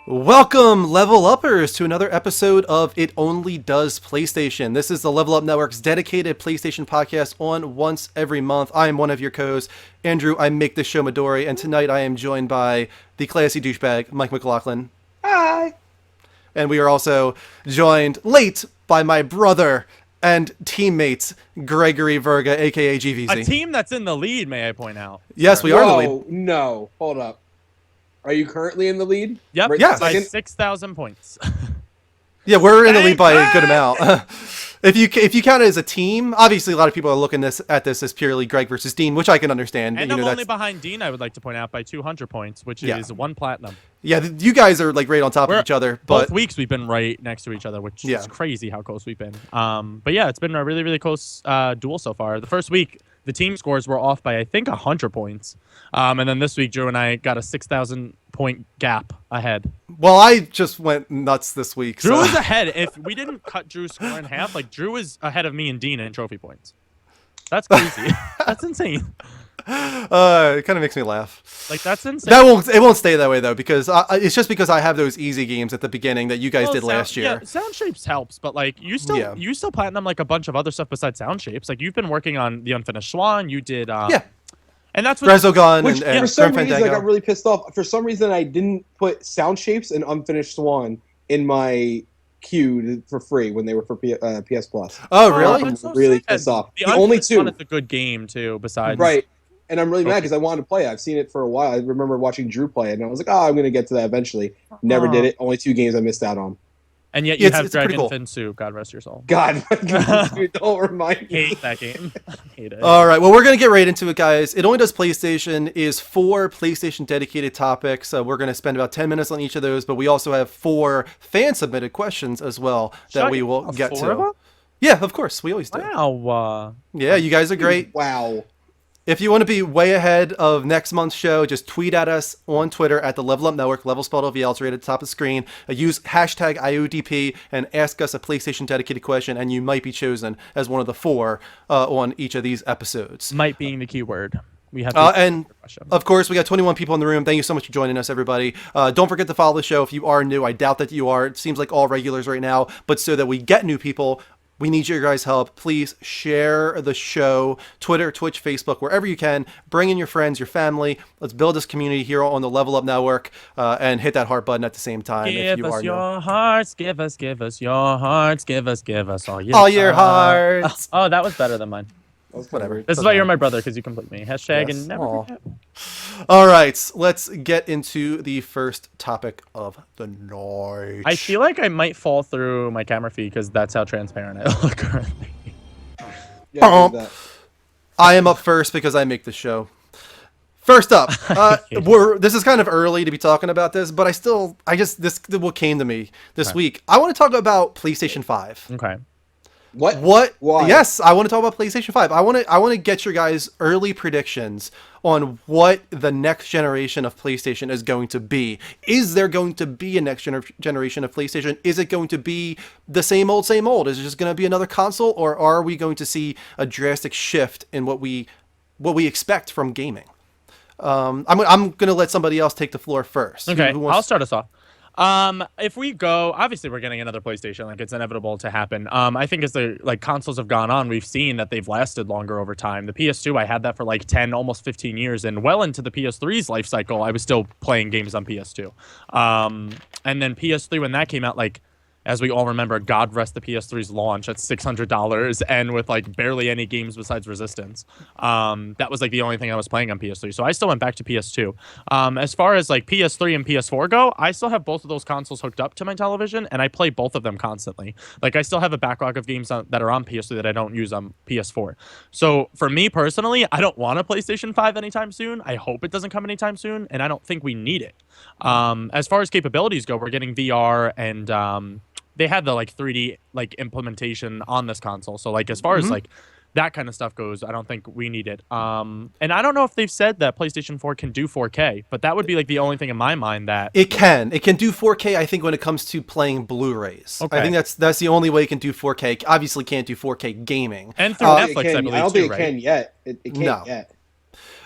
Welcome, Level Uppers, to another episode of It Only Does PlayStation. This is the Level Up Network's dedicated PlayStation podcast on once every month. I am one of your co-hosts, Andrew. I make this show Midori, and tonight I am joined by the classy douchebag, Mike McLaughlin. Hi. And we are also joined late by my brother and teammates, Gregory Verga, aka GVZ. A team that's in the lead, may I point out. Yes, we are in the lead. No, hold up. Are you currently in the lead? Yep, Right Yeah. by second? 6,000 points. Yeah, we're in the lead by a good Thank amount. If you count it as a team, obviously a lot of people are looking at this as purely Greg versus Dean, which I can understand. And you I'm know, only behind Dean, I would like to point out, by 200 points, which Yeah. is 1 platinum. yeah, you guys are like right on top of each other. But Both weeks we've been right next to each other, which Yeah. is crazy how close we've been. But yeah, it's been a really, really close duel so far. The first week, the team scores were off by, I think, 100 points. And then this week, Drew and I got a 6,000-point gap ahead. well, I just went nuts this week. Drew So. is ahead. If we didn't cut Drew's score in half, like, Drew is ahead of me and Dean in trophy points. That's crazy. That's insane. It kind of makes me laugh. Like, that's insane. It won't stay that way though, because it's just because I have those easy games at the beginning that you guys did last year. Yeah, Sound Shapes helps, but like you still Yeah. platinum like a bunch of other stuff besides Sound Shapes. Like you've been working on the Unfinished Swan. You did Yeah, and that's what Resogun Which, and for some Grim reason, I Fandango. got really pissed off. For some reason, I didn't put Sound Shapes and Unfinished Swan in my queue for free when they were for PS Plus. Oh, really? that's so really sad. pissed off. The The only Unfinished Swan two. is a good game too. Besides, Right. And I'm really mad Okay. because I wanted to play it. I've seen it for a while. I remember watching Drew play it, and I was like, oh, I'm going to get to that eventually. Never did it. Only 2 games I missed out on. And yet you It's have pretty Dragon cool. Finsu. God rest your soul. God, dude, don't remind me. Hate that game. Hate it. All right, well, we're going to get right into it, guys. It Only Does PlayStation is 4 PlayStation dedicated topics. We're going to spend about 10 minutes on each of those, but we also have 4 fan-submitted questions as well that we will get 4 of to. them? Yeah, of course, we always do. Wow. Yeah, you guys are great. Wow. If you want to be way ahead of next month's show, just tweet at us on Twitter at the Level Up Network, level spelled OVL, it's right at the top of the screen. Use hashtag IODP and ask us a PlayStation dedicated question, and you might be chosen as one of the 4 on each of these episodes. Might being the key word. We have And of course, we got 21 people in the room. Thank you so much for joining us, everybody. Don't forget to follow the show if you are new. I doubt that you are. It seems like all regulars right now. But so that we get new people, we need your guys' help. Please share the show, Twitter, Twitch, Facebook, wherever you can. Bring in your friends, your family. Let's build this community here on the Level Up Network, and hit that heart button at the same time. if Give you us are your hearts, give us your hearts, give us all all your hearts. Oh, that was better than mine. Whatever. This is why you're my brother, because you complete me. Hashtag Yes. and never Aw. forget. All right, let's get into the first topic of the night. I feel like I might fall through my camera feed because that's how transparent I look currently. Yeah, do that. I am up first because I make the show. First up, this is kind of early to be talking about this, but this what came to me this week. I want to talk about PlayStation 5. Okay. What? Why? Yes, I want to talk about PlayStation 5. I want to get your guys' early predictions on what the next generation of PlayStation is going to be. Is there going to be a next generation of PlayStation? Is it going to be the same old, same old? Is it just going to be another console, or are we going to see a drastic shift in what we expect from gaming? I'm going to let somebody else take the floor first. Okay, Who wants I'll start us off. If we go, obviously we're getting another PlayStation, like it's inevitable to happen. I think as the consoles have gone on, we've seen that they've lasted longer over time. The PS2, I had that for like 10, almost 15 years, and well into the PS3's life cycle, I was still playing games on PS2. And then PS3, when that came out, like, as we all remember, God rest the PS3's launch at $600 and with like barely any games besides Resistance. That was like the only thing I was playing on PS3. So I still went back to PS2. As far as like PS3 and PS4 go, I still have both of those consoles hooked up to my television and I play both of them constantly. Like I still have a backlog of games that are on PS3 that I don't use on PS4. So for me personally, I don't want a PlayStation 5 anytime soon. I hope it doesn't come anytime soon, and I don't think we need it. As far as capabilities go, we're getting VR and they had the like 3D like implementation on this console. So like as far as like that kind of stuff goes, I don't think we need it. And I don't know if they've said that PlayStation 4 can do 4K, but that would be like the only thing in my mind that It can do 4K. I think when it comes to playing Blu-rays, Okay. I think that's the only way it can do 4K. Obviously, can't do 4K gaming. and through I don't Netflix, think it I can- believe I don't too, think it right? can yet. It can't No. yet.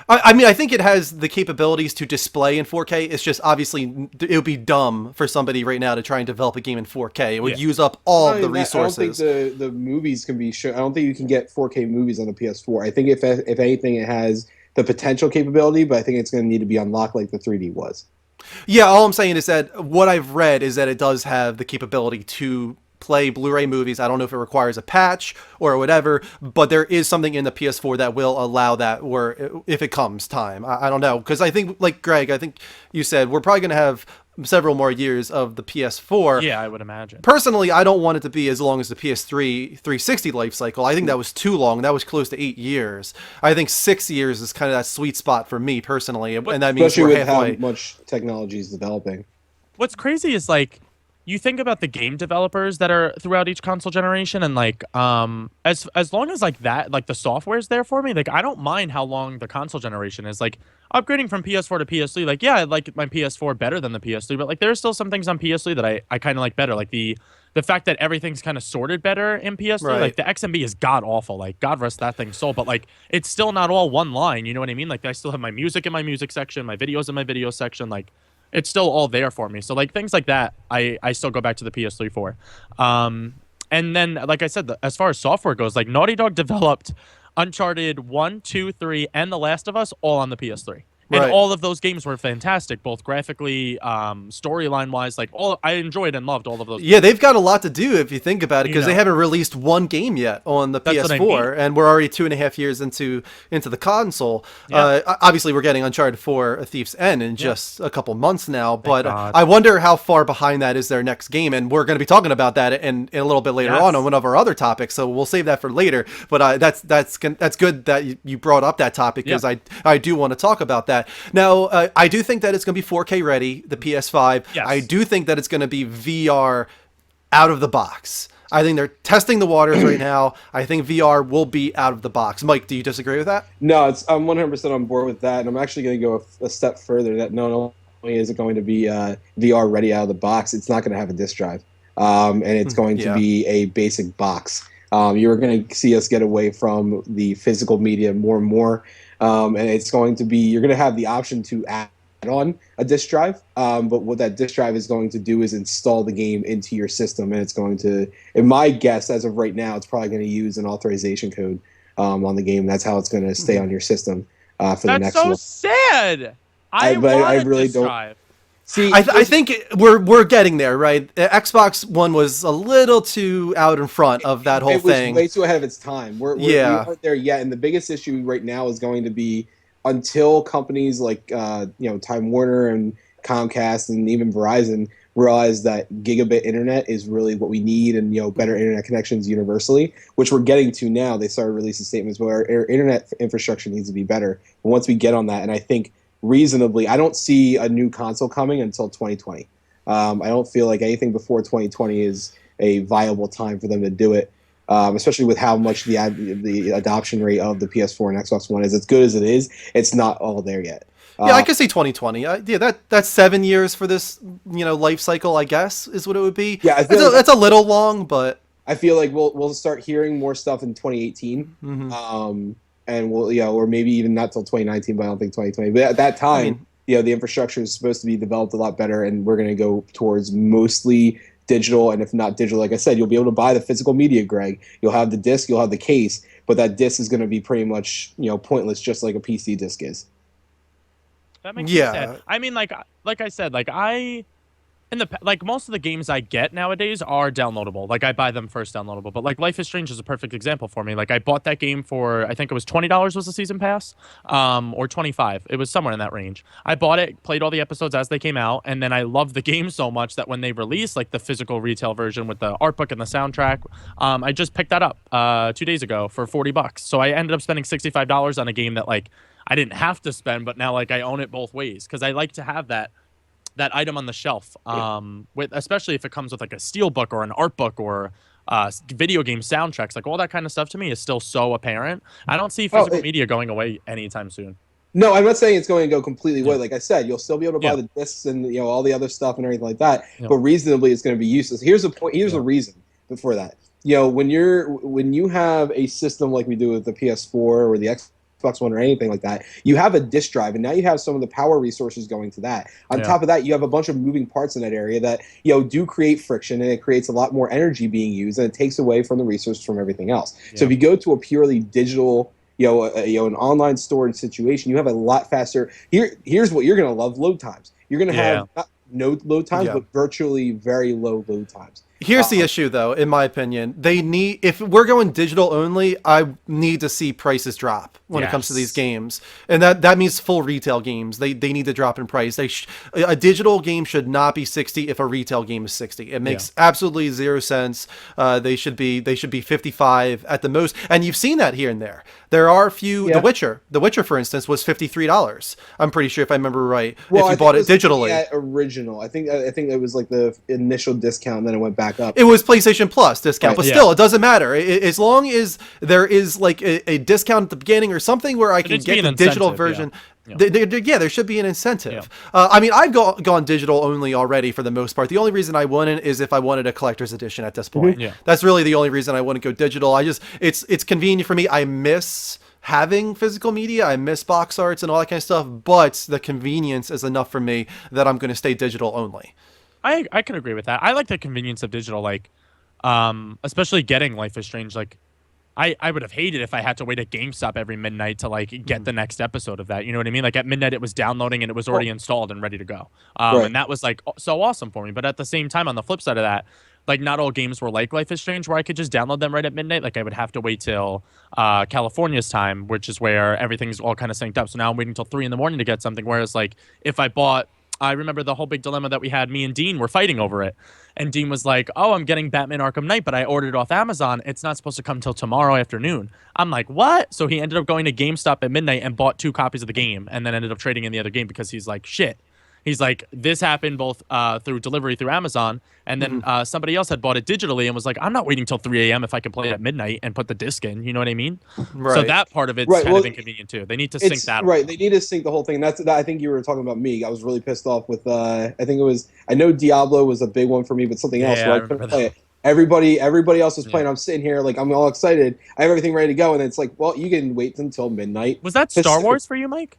I mean, I think it has the capabilities to display in 4K. It's just obviously it would be dumb for somebody right now to try and develop a game in 4K. It would use up all of the resources. I don't think the movies can be shown. I don't think you can get 4K movies on the PS4. I think if anything, it has the potential capability, but I think it's going to need to be unlocked like the 3D was. Yeah, all I'm saying is that what I've read is that it does have the capability to play Blu-ray movies. I don't know if it requires a patch or whatever, but there is something in the PS4 that will allow that, or if it comes time. I don't know, because I think, like Greg, I think you said, we're probably going to have several more years of the PS4. Yeah, I would imagine. Personally, I don't want it to be as long as the PS3 360 life cycle. I think that was too long. That was close to 8 years. I think 6 years is kind of that sweet spot for me personally, and that means Especially we're with halfway. how much technology is developing. What's crazy is like you think about the game developers that are throughout each console generation, and like as long as like that, like the software's there for me, like I don't mind how long the console generation is. Like upgrading from PS4 to PS3, like yeah, I like my PS4 better than the PS3, but like there are still some things on PS3 that I kind of like better, like the fact that everything's kind of sorted better in PS3. Right. Like the XMB is god awful, like God rest that thing's soul, but like it's still not all one line, you know what I mean? Like I still have my music in my music section, my videos in my video section, like it's still all there for me. So like things like that, I still go back to the PS3 for. And then like I said, as far as software goes, like Naughty Dog developed Uncharted 1, 2, 3, and The Last of Us all on the PS3. And Right. all of those games were fantastic, both graphically, storyline-wise. Like I enjoyed and loved all of those. Yeah, they've got a lot to do if you think about it, because You they know. haven't released one game yet on the That's what I PS4, mean. and we're already 2.5 years into the console. Yeah. Obviously, we're getting Uncharted 4: A Thief's End in just a couple months now, but God. I wonder how far behind that is their next game, and we're going to be talking about that in a little bit later Yes. on one of our other topics, so we'll save that for later. But that's good that you brought up that topic, because Yeah. I do want to talk about that. Now, I do think that it's going to be 4K ready, the PS5. Yes. I do think that it's going to be VR out of the box. I think they're testing the waters right now. I think VR will be out of the box. Mike, do you disagree with that? No, I'm 100% on board with that, and I'm actually going to go a step further. That not only is it going to be VR ready out of the box, it's not going to have a disk drive, and it's going to Yeah. be a basic box. You're going to see us get away from the physical media more and more, and it's going to be, you're going to have the option to add on a disk drive, but what that disk drive is going to do is install the game into your system, and it's going to, in my guess as of right now, it's probably going to use an authorization code on the game. That's how it's going to stay on your system for the That's next so one. sad. I but want I a really disc don't- drive. See, I think we're getting there, right? Xbox One was a little too out in front of that whole it was thing. way too ahead of its time. We aren't there yet, and the biggest issue right now is going to be until companies like Time Warner and Comcast and even Verizon realize that gigabit internet is really what we need, and better internet connections universally, which we're getting to now. They started releasing statements where our internet infrastructure needs to be better. But once we get on that, and I think reasonably, I don't see a new console coming until 2020. I don't feel like anything before 2020 is a viable time for them to do it. Especially with how much the adoption rate of the PS4 and Xbox One is. As good as it is, it's not all there yet. Yeah, I could say 2020. Yeah, that's 7 years for this, life cycle, I guess, is what it would be. Yeah, I feel like that's a little long, but I feel like we'll start hearing more stuff in 2018, and or maybe even not till 2019, but I don't think 2020. But at that time, the infrastructure is supposed to be developed a lot better, and we're going to go towards mostly digital, and if not digital, like I said, you'll be able to buy the physical media, Greg. You'll have the disc, you'll have the case, but that disc is going to be pretty much pointless, just like a PC disc is. That makes me Yeah. sad. I mean, like I said, like like most of the games I get nowadays are downloadable. Like I buy them first downloadable. But like Life is Strange is a perfect example for me. Like I bought that game for, I think it was $20 was the season pass, or 25. It was somewhere in that range. I bought it, played all the episodes as they came out, and then I loved the game so much that when they released like the physical retail version with the art book and the soundtrack, I just picked that up 2 days ago for $40. So I ended up spending $65 on a game that like I didn't have to spend, but now like I own it both ways because I like to have that item on the shelf, with especially if it comes with like a steel book or an art book or video game soundtracks, like all that kind of stuff to me is still so apparent. I don't see physical media going away anytime soon. No, I'm not saying it's going to go completely away. Like I said, you'll still be able to buy the discs and all the other stuff and everything like that. But reasonably, it's going to be useless. Here's the point. Here's the reason before that. When you have a system like we do with the PS4 or the Xbox One or anything like that, you have a disk drive, and now you have some of the power resources going to that. On top of that, you have a bunch of moving parts in that area that do create friction, and it creates a lot more energy being used, and it takes away from the resources from everything else. So if you go to a purely digital an online storage situation, you have a lot faster. Here's what you're going to love: load times. You're going to have not no load times, but virtually very low load times. Here's the issue, though, in my opinion. If we're going digital only, I need to see prices drop when it comes to these games. And that means full retail games. They need to drop in price. A digital game should not be 60 if a retail game is 60. It makes absolutely zero sense. They should be 55 at the most. And you've seen that here and there. There are a few. The Witcher, for instance, was $53. I'm pretty sure, if I remember right. Well, if you bought it digitally. Original. I think it was like the initial discount, and then it went back up. It was PlayStation Plus discount, but still, it doesn't matter. As long as there is like a discount at the beginning or something where I can get the digital version. There should be an incentive. I mean, I've gone digital only already for the most part. The only reason I wouldn't is if I wanted a collector's edition at this point. That's really the only reason I wouldn't go digital. It's convenient for me. I miss having physical media. I miss box arts and all that kind of stuff, but the convenience is enough for me that I'm going to stay digital only. I can agree with that. I like the convenience of digital, like, especially getting Life is Strange. Like, I would have hated if I had to wait at GameStop every midnight to like get the next episode of that. You know what I mean? Like at midnight it was downloading and it was already installed and ready to go. And that was like so awesome for me. But at the same time, on the flip side of that, like not all games were like Life is Strange where I could just download them right at midnight. Like I would have to wait till California's time, which is where everything's all kind of synced up. So now I'm waiting till 3 a.m. to get something. Whereas like if I remember the whole big dilemma that we had. Me and Dean were fighting over it. And Dean was like, oh, I'm getting Batman Arkham Knight, but I ordered it off Amazon. It's not supposed to come till tomorrow afternoon. I'm like, what? So he ended up going to GameStop at midnight and bought 2 copies of the game and then ended up trading in the other game because he's like, shit. He's like, this happened both through delivery through Amazon, and then somebody else had bought it digitally and was like, I'm not waiting till 3 a.m. if I can play it at midnight and put the disc in. You know what I mean? Right. So that part of it's kind of inconvenient too. They need to sync that. Right. They need to sync the whole thing. And I think you were talking about me. I was really pissed off with, I know Diablo was a big one for me, but something else where I couldn't play it. Everybody else was playing. I'm sitting here like I'm all excited. I have everything ready to go, and it's like, well, you can wait until midnight. Was that Star Wars for you, Mike?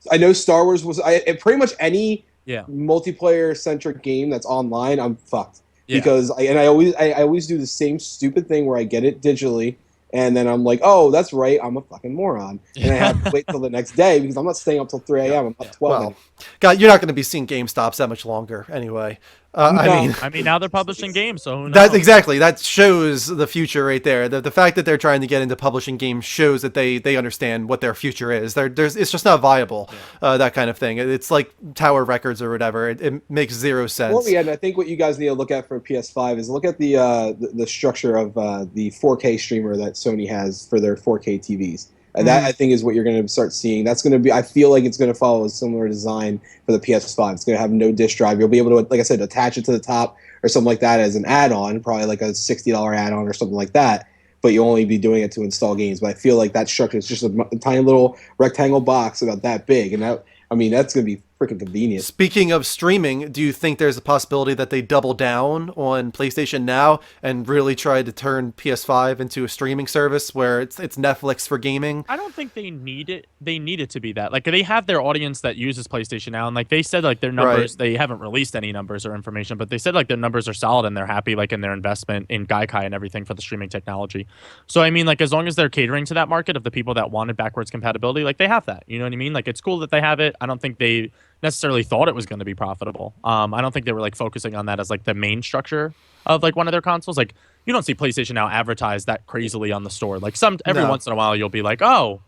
I know Star Wars was. Pretty much any multiplayer centric game that's online, I'm fucked because I always do the same stupid thing where I get it digitally. And then I'm like, oh, that's right, I'm a fucking moron. And I have to wait till the next day because I'm not staying up till 3 a.m. I'm up 12. Well, God, you're not going to be seeing GameStops that much longer anyway. No. I mean, now they're publishing games, so who knows? That's exactly. That shows the future right there. The fact that they're trying to get into publishing games shows that they understand what their future is. It's just not viable, that kind of thing. It's like Tower Records or whatever. It makes zero sense. Well, yeah, and I think what you guys need to look at for PS5 is look at the structure of the 4K streamer that Sony has for their 4K TVs. That I think is what you're going to start seeing. That's going to be. I feel like it's going to follow a similar design for the PS5. It's going to have no disk drive. You'll be able to, like I said, attach it to the top or something like that as an add-on, probably like a $60 add-on or something like that. But you'll only be doing it to install games. But I feel like that structure is just a tiny little rectangle box about that big, and that's going to be freaking convenient. Speaking of streaming, do you think there's a possibility that they double down on PlayStation Now and really try to turn PS5 into a streaming service where it's Netflix for gaming? I don't think they need it. They need it to be that. Like they have their audience that uses PlayStation Now, and like they said, like their numbers. They haven't released any numbers or information, but they said like their numbers are solid and they're happy, like in their investment in Gaikai and everything for the streaming technology. So I mean, like as long as they're catering to that market of the people that wanted backwards compatibility, like they have that. You know what I mean? Like it's cool that they have it. I don't think they necessarily thought it was going to be profitable. I don't think they were like focusing on that as like the main structure of like one of their consoles. Like you don't see PlayStation Now advertised that crazily on the store. Like every once in a while you'll be like, oh,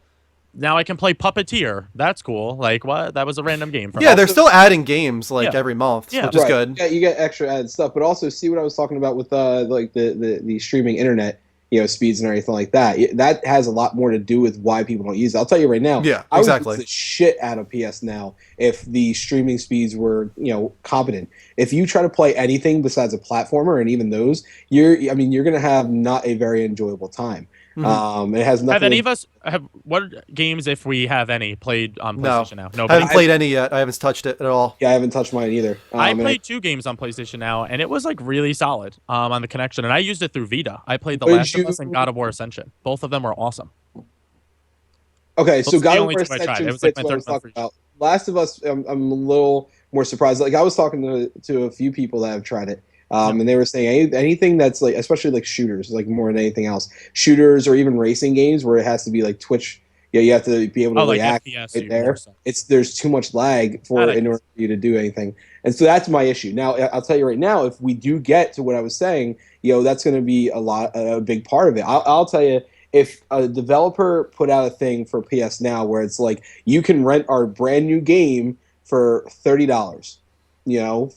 now I can play Puppeteer. That's cool. Like what? That was a random game. They're still adding games like every month, which is good. Yeah, you get extra added stuff, but also see what I was talking about with like the streaming internet. Speeds and everything like that. That has a lot more to do with why people don't use it. I'll tell you right now. Yeah, I exactly. would use the shit out of PS Now if the streaming speeds were, competent. If you try to play anything besides a platformer, and even those, you're going to have not a very enjoyable time. It has nothing. Have any of us what games, if we have any, played on PlayStation Now? No, I haven't played any yet. I haven't touched it at all. Yeah, I haven't touched mine either. I played 2 games on PlayStation Now, and it was like really solid on the connection. And I used it through Vita. I played The Last of Us and God of War Ascension. Both of them were awesome. Okay, so Those are the God of only War two I tried. Ascension It was like fits my what I third was month talking free. about. Last of Us, I'm a little more surprised. Like I was talking to a few people that have tried it, Yeah. and they were saying anything that's like, especially like shooters, like more than anything else, shooters or even racing games where it has to be like Twitch. Yeah, you have to be able to Oh, like react FPS right more there. so. There's too much lag That for I in guess. order for you to do anything, and so that's my issue. Now I'll tell you right now, if we do get to what I was saying, that's going to be a big part of it. I'll tell you, if a developer put out a thing for PS Now where it's like you can rent our brand new game for $30,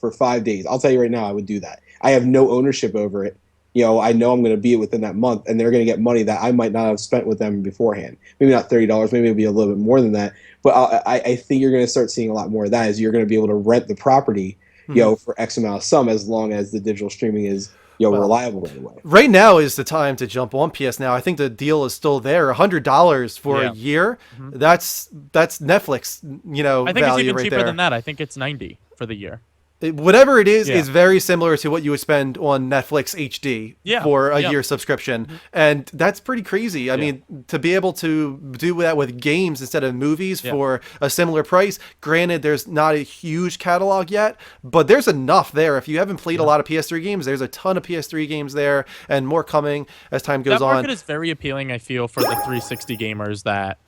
for 5 days, I'll tell you right now, I would do that. I have no ownership over it. I know I'm going to be it within that month, and they're going to get money that I might not have spent with them beforehand. Maybe not $30, maybe it'll be a little bit more than that. But I think you're going to start seeing a lot more of that. Is you're going to be able to rent the property, for X amount of sum, as long as the digital streaming is, Well, reliable right away. right now is the time to jump on PS Now. I think the deal is still there. $100 for a Yeah. year. Mhm. That's Netflix, I think it's value even right cheaper there. than that. I think it's 90 for the year. Whatever it is Yeah. very similar to what you would spend on Netflix HD Yeah. for a Yeah. year subscription. And that's pretty crazy. I mean, to be able to do that with games instead of movies for a similar price, granted, there's not a huge catalog yet, but there's enough there. If you haven't played a lot of PS3 games, there's a ton of PS3 games there and more coming as time goes That market on. is very appealing, I feel, for the 360 gamers that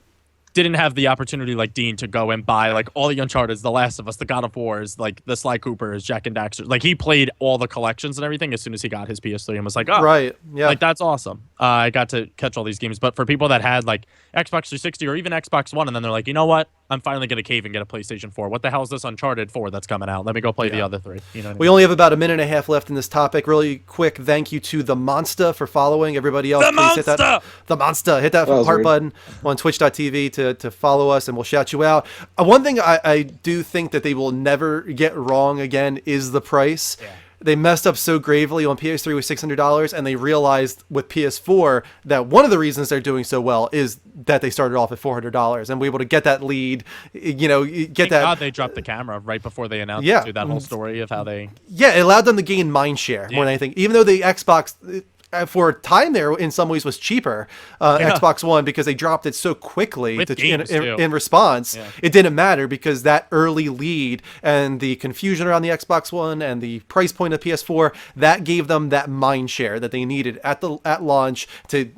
didn't have the opportunity like Dean to go and buy like all the Uncharted's, The Last of Us, the God of Wars, like the Sly Coopers, Jack and Daxter. Like he played all the collections and everything as soon as he got his PS3 and was like, oh, Right. Yeah. like that's awesome. I got to catch all these games. But for people that had like Xbox 360 or even Xbox One, and then they're like, you know what? I'm finally gonna cave and get a PlayStation 4. What the hell is this Uncharted 4 that's coming out? Let me go play the other three. You know what I We mean? only have about a minute and a half left in this topic. Really quick, thank you to the Monster for following. Everybody else, The please hit that. Monster! The Monster. Hit that was heart weird. button on twitch.tv to follow us, and we'll shout you out. One thing I do think that they will never get wrong again is the price. Yeah. They messed up so gravely on PS3 with $600, and they realized with PS4 that one of the reasons they're doing so well is that they started off at $400 and were able to get that lead, get Thank that. God they dropped the camera right before they announced Yeah. it, too, that whole story of how they. Yeah, it allowed them to gain mind share more than anything. Even though the Xbox, for a time there, in some ways was cheaper, Xbox One, because they dropped it so quickly With games, too. in response. Yeah. It didn't matter because that early lead and the confusion around the Xbox One and the price point of PS4, that gave them that mind share that they needed at launch to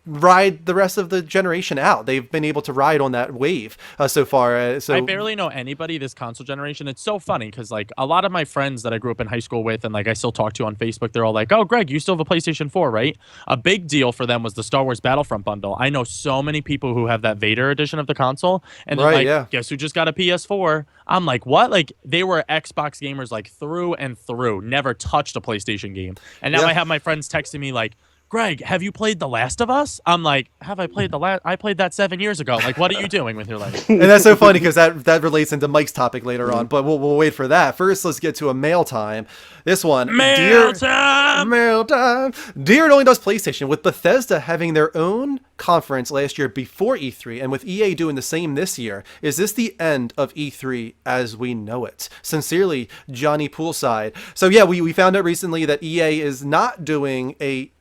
ride the rest of the generation out. They've been able to ride on that wave so far. So I barely know anybody this console generation. It's so funny because like a lot of my friends that I grew up in high school with and like I still talk to on Facebook, they're all like, "Oh, Greg, you still have a PlayStation 4, right?" A big deal for them was the Star Wars Battlefront bundle. I know so many people who have that Vader edition of the console, and they're Right, like, yeah. "Guess who just got a PS4?" I'm like, "What?" Like they were Xbox gamers like through and through, never touched a PlayStation game, and now Yeah. I have my friends texting me like, Greg, have you played The Last of Us? I'm like, have I played I played that 7 years ago. Like, what are you doing with your life? and that's so funny because that relates into Mike's topic later on, but we'll wait for that. First, let's get to a mail time. This one, Mail time! Mail time. Dear It Only Does PlayStation, with Bethesda having their own conference last year before E3, and with EA doing the same this year, is this the end of E3 as we know it? Sincerely, Johnny Poolside. So yeah, we found out recently that EA is not doing a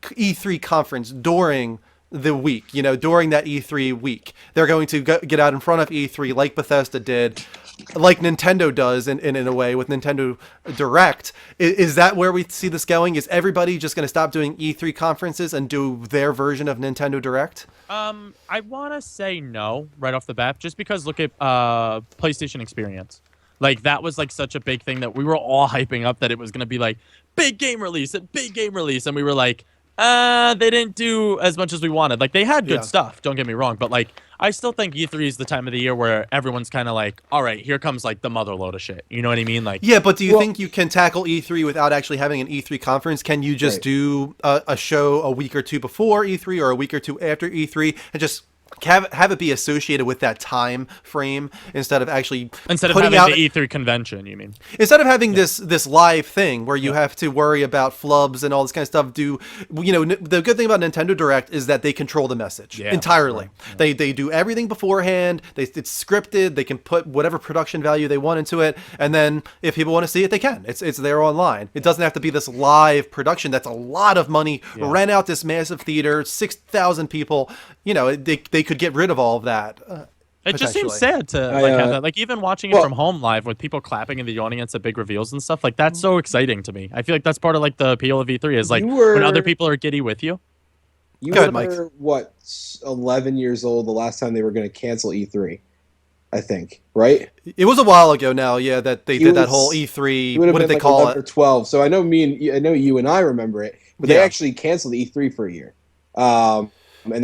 E3 conference during the week, during that E3 week. They're going to get out in front of E3 like Bethesda did, like Nintendo does in a way with Nintendo Direct. Is that where we see this going? Is everybody just going to stop doing E3 conferences and do their version of Nintendo Direct? I want to say no right off the bat, just because look at PlayStation Experience. Like that was like such a big thing that we were all hyping up that it was going to be like big game release, and we were like, they didn't do as much as we wanted. Like they had good stuff, don't get me wrong, but like I still think E3 is the time of the year where everyone's kind of like, all right, here comes like the mother load of shit. You know what I mean? Like Yeah, but do you think you can tackle E3 without actually having an E3 conference? Can you just do a show a week or two before E3 or a week or two after E3 and just have it be associated with that time frame instead of actually instead of putting having out the E3 convention, you mean? instead of having this live thing where you have to worry about flubs and all this kind of stuff. The good thing about Nintendo Direct is that they control the message entirely. They do everything beforehand. It's scripted. They can put whatever production value they want into it, and then if people want to see it, they can. It's there online. It doesn't have to be this live production. That's a lot of money. Rent out this massive theater, 6,000 people. They could get rid of all of that. It just seems potentially. sad to like have that. Like even watching it from home live with people clapping in the audience at big reveals and stuff. Like that's so exciting to me. I feel like that's part of like the appeal of E3 is like when other people are giddy with you. You Go ahead, were, Mike. what, 11 years old the last time they were going to cancel E3, I think, right? It was a while ago now, yeah, that they It did that was- whole It E3. would have What did been they like call 11 or it? 12. So I know I know you and I remember it, but they Yeah. actually canceled E3 for a year. And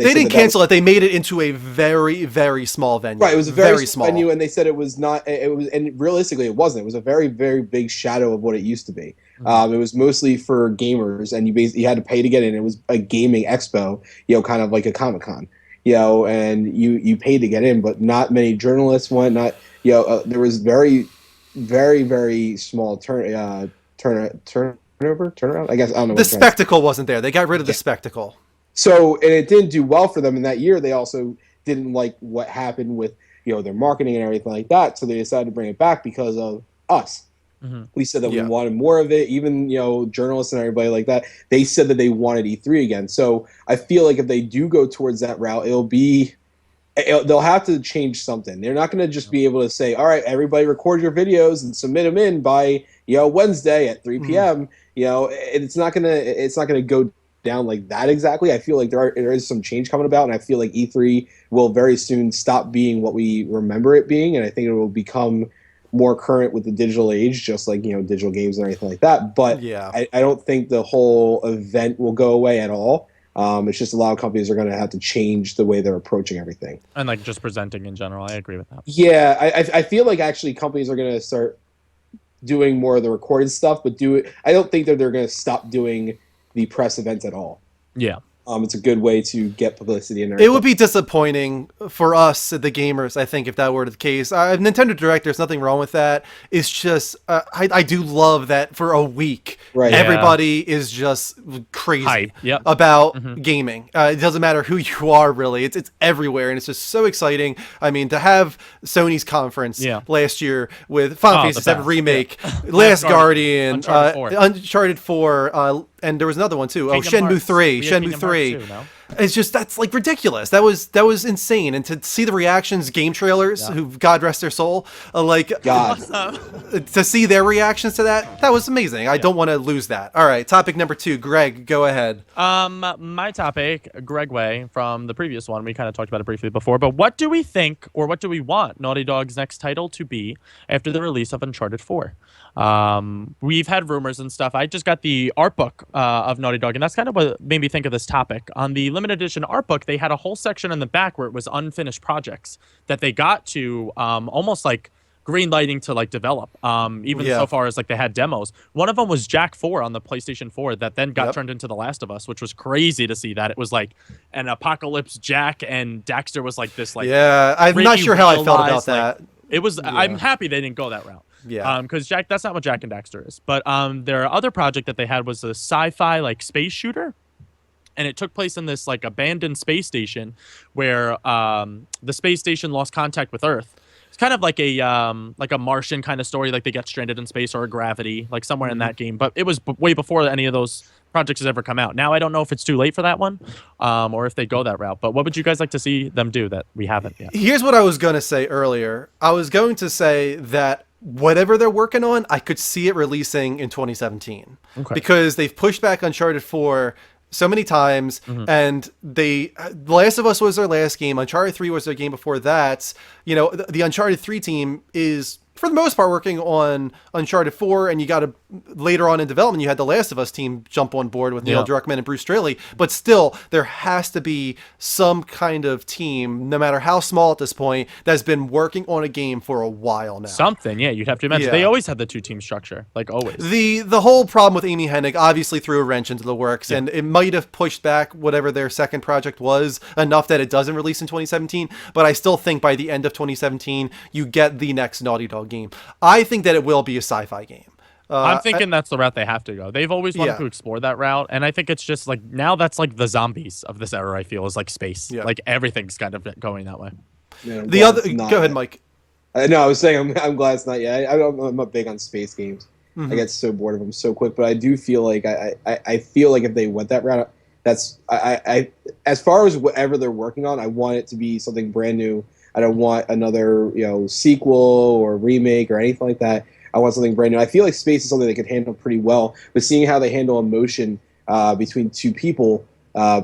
They said didn't that cancel it. They made it into a very, very small venue. Right, it was a very small venue, and they said it was not. It was, and realistically, it wasn't. It was a very, very big shadow of what it used to be. It was mostly for gamers, and you had to pay to get in. It was a gaming expo, kind of like a Comic-Con, and you paid to get in, but not many journalists went. Not, there was very, very, very small turnaround. I guess I don't know. The spectacle wasn't there. They got rid of the spectacle. So, and it didn't do well for them. And that year, they also didn't like what happened with, their marketing and everything like that. So they decided to bring it back because of us. Mm-hmm. We said that we wanted more of it. Even, journalists and everybody like that, they said that they wanted E3 again. So I feel like if they do go towards that route, they'll have to change something. They're not going to just be able to say, all right, everybody record your videos and submit them in by, Wednesday at 3 p.m. It's not going to go down like that exactly. I feel like there is some change coming about, and I feel like E3 will very soon stop being what we remember it being, and I think it will become more current with the digital age, just like digital games and everything like that. But I don't think the whole event will go away at all. It's just a lot of companies are going to have to change the way they're approaching everything, and like just presenting in general. I agree with that. Yeah, I feel like actually companies are going to start doing more of the recorded stuff, but I don't think that they're going to stop doing the press events at all. Yeah. It's a good way to get publicity in there. It would be disappointing for us, the gamers, I think, if that were the case. Nintendo Direct, there's nothing wrong with that. It's just, I do love that for a week, everybody is just crazy about gaming. It doesn't matter who you are, really. It's everywhere, and it's just so exciting. I mean, to have Sony's conference last year with Final Fantasy VII Remake, Last Guardian, Uncharted 4, and there was another one too. Shenmue 3. It's just, that's like ridiculous. That was insane. And to see the reactions, game trailers, who God rest their soul, to see their reactions to that was amazing. I don't want to lose that. All right, topic number 2, Greg, go ahead. My topic, Greg Way, from the previous one, we kind of talked about it briefly before, but what do we think, or what do we want Naughty Dog's next title to be after the release of Uncharted 4? We've had rumors and stuff. I just got the art book of Naughty Dog, and that's kind of what made me think of this topic. On the limited edition art book, they had a whole section in the back where it was unfinished projects that they got to almost like green lighting to like develop, even so far as like they had demos. One of them was Jack 4 on the PlayStation 4 that then got turned into The Last of Us, which was crazy to see that. It was like an apocalypse Jack, and Daxter was like this like I'm not sure how I felt about that. Like, it was I'm happy they didn't go that route. Because Jack, that's not what Jack and Daxter is. But their other project that they had was a sci-fi like space shooter, and it took place in this like abandoned space station where the space station lost contact with Earth. It's kind of like a Martian kind of story, like they get stranded in space or a Gravity, like somewhere in that game. But it was way before any of those projects has ever come out. Now I don't know if it's too late for that one, or if they go that route. But what would you guys like to see them do that we haven't yet? Here's what I was going to say earlier. I was going to say that whatever they're working on, I could see it releasing in 2017. Because they've pushed back Uncharted 4 so many times, and The Last of Us was their last game. Uncharted 3 was their game before that. The Uncharted 3 team is, for the most part, working on Uncharted 4, and you got to, later on in development, you had the Last of Us team jump on board with Neil Druckmann and Bruce Straley, but still, there has to be some kind of team, no matter how small at this point, that's been working on a game for a while now. Something, you'd have to imagine. They always had the 2-team structure, like always. The whole problem with Amy Hennig obviously threw a wrench into the works, and it might have pushed back whatever their second project was enough that it doesn't release in 2017, but I still think by the end of 2017, you get the next Naughty Dog game. I think that it will be a sci-fi game. I'm thinking that's the route they have to go. They've always wanted to explore that route, and I think it's just like now that's like the zombies of this era. I feel is like space. Like everything's kind of going that way. Yeah, go ahead, Mike. No, I was saying I'm glad it's not yet. I'm not big on space games. I get so bored of them so quick. But I do feel like I feel like if they went that route, That's I as far as whatever they're working on, I want it to be something brand new. I don't want another sequel or remake or anything like that. I want something brand new. I feel like space is something they could handle pretty well, but seeing how they handle emotion between two people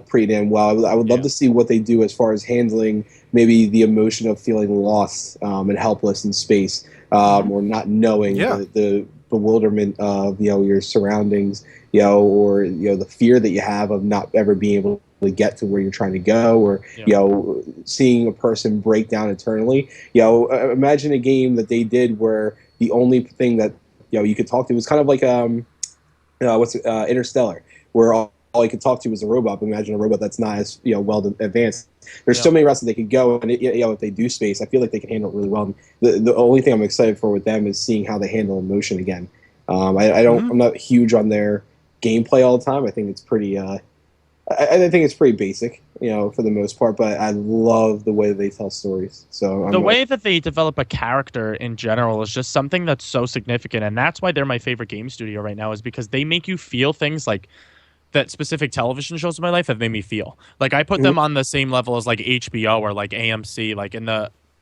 pretty damn well. I would love to see what they do as far as handling maybe the emotion of feeling lost and helpless in space, or not knowing the bewilderment of your surroundings, or the fear that you have of not ever being able to get to where you're trying to go, or seeing a person break down internally. Imagine a game that they did where the only thing that you could talk to was kind of like Interstellar, where all you could talk to was a robot. But imagine a robot that's not as well advanced. There's so many routes that they could go, and if they do space, I feel like they can handle it really well. And the only thing I'm excited for with them is seeing how they handle emotion again. I'm not huge on their gameplay all the time. I think it's pretty. I think it's pretty basic, for the most part. But I love the way they tell stories. So the way that they develop a character in general is just something that's so significant, and that's why they're my favorite game studio right now. Is because they make you feel things like that specific television shows in my life have made me feel. Like I put them on the same level as like HBO or like AMC, like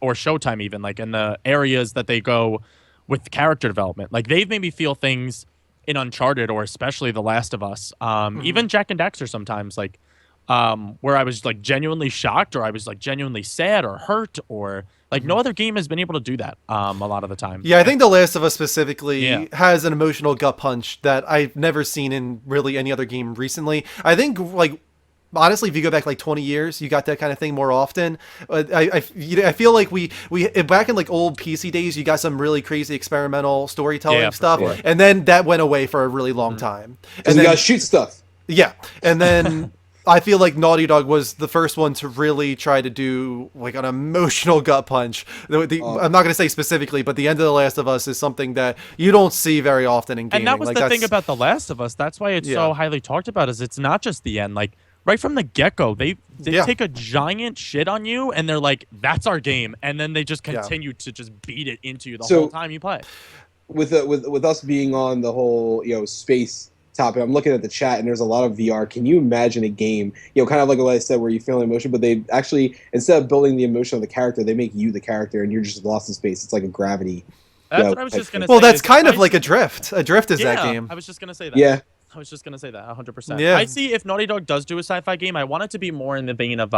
or Showtime even, like in the areas that they go with character development. Like they've made me feel things in Uncharted, or especially The Last of Us, even Jack and Daxter sometimes, like where I was like genuinely shocked, or I was like genuinely sad or hurt, or like no other game has been able to do that a lot of the time. Yeah, I think The Last of Us specifically has an emotional gut punch that I've never seen in really any other game recently. I think like honestly, if you go back like 20 years, you got that kind of thing more often. I feel like we back in like old PC days, you got some really crazy experimental storytelling stuff, and then that went away for a really long time. And you got to shoot stuff. Yeah, and then I feel like Naughty Dog was the first one to really try to do like an emotional gut punch. I'm not going to say specifically, but the end of The Last of Us is something that you don't see very often in gaming. And that was the thing about The Last of Us. That's why it's so highly talked about. Is it's not just the end, like. Right from the get-go, they take a giant shit on you, and they're like, "That's our game," and then they just continue to just beat it into you the whole time you play. With us being on the whole space topic, I'm looking at the chat, and there's a lot of VR. Can you imagine a game, kind of like what I said, where you feel emotion, but they actually, instead of building the emotion of the character, they make you the character, and you're just lost in space. It's like a Gravity. That's what I was just gonna say. Well, that's kind of like Adrift. Adrift is that game. I was just gonna say that. Yeah. I was just going to say that 100%. Yeah. I see if Naughty Dog does do a sci-fi game, I want it to be more in the vein of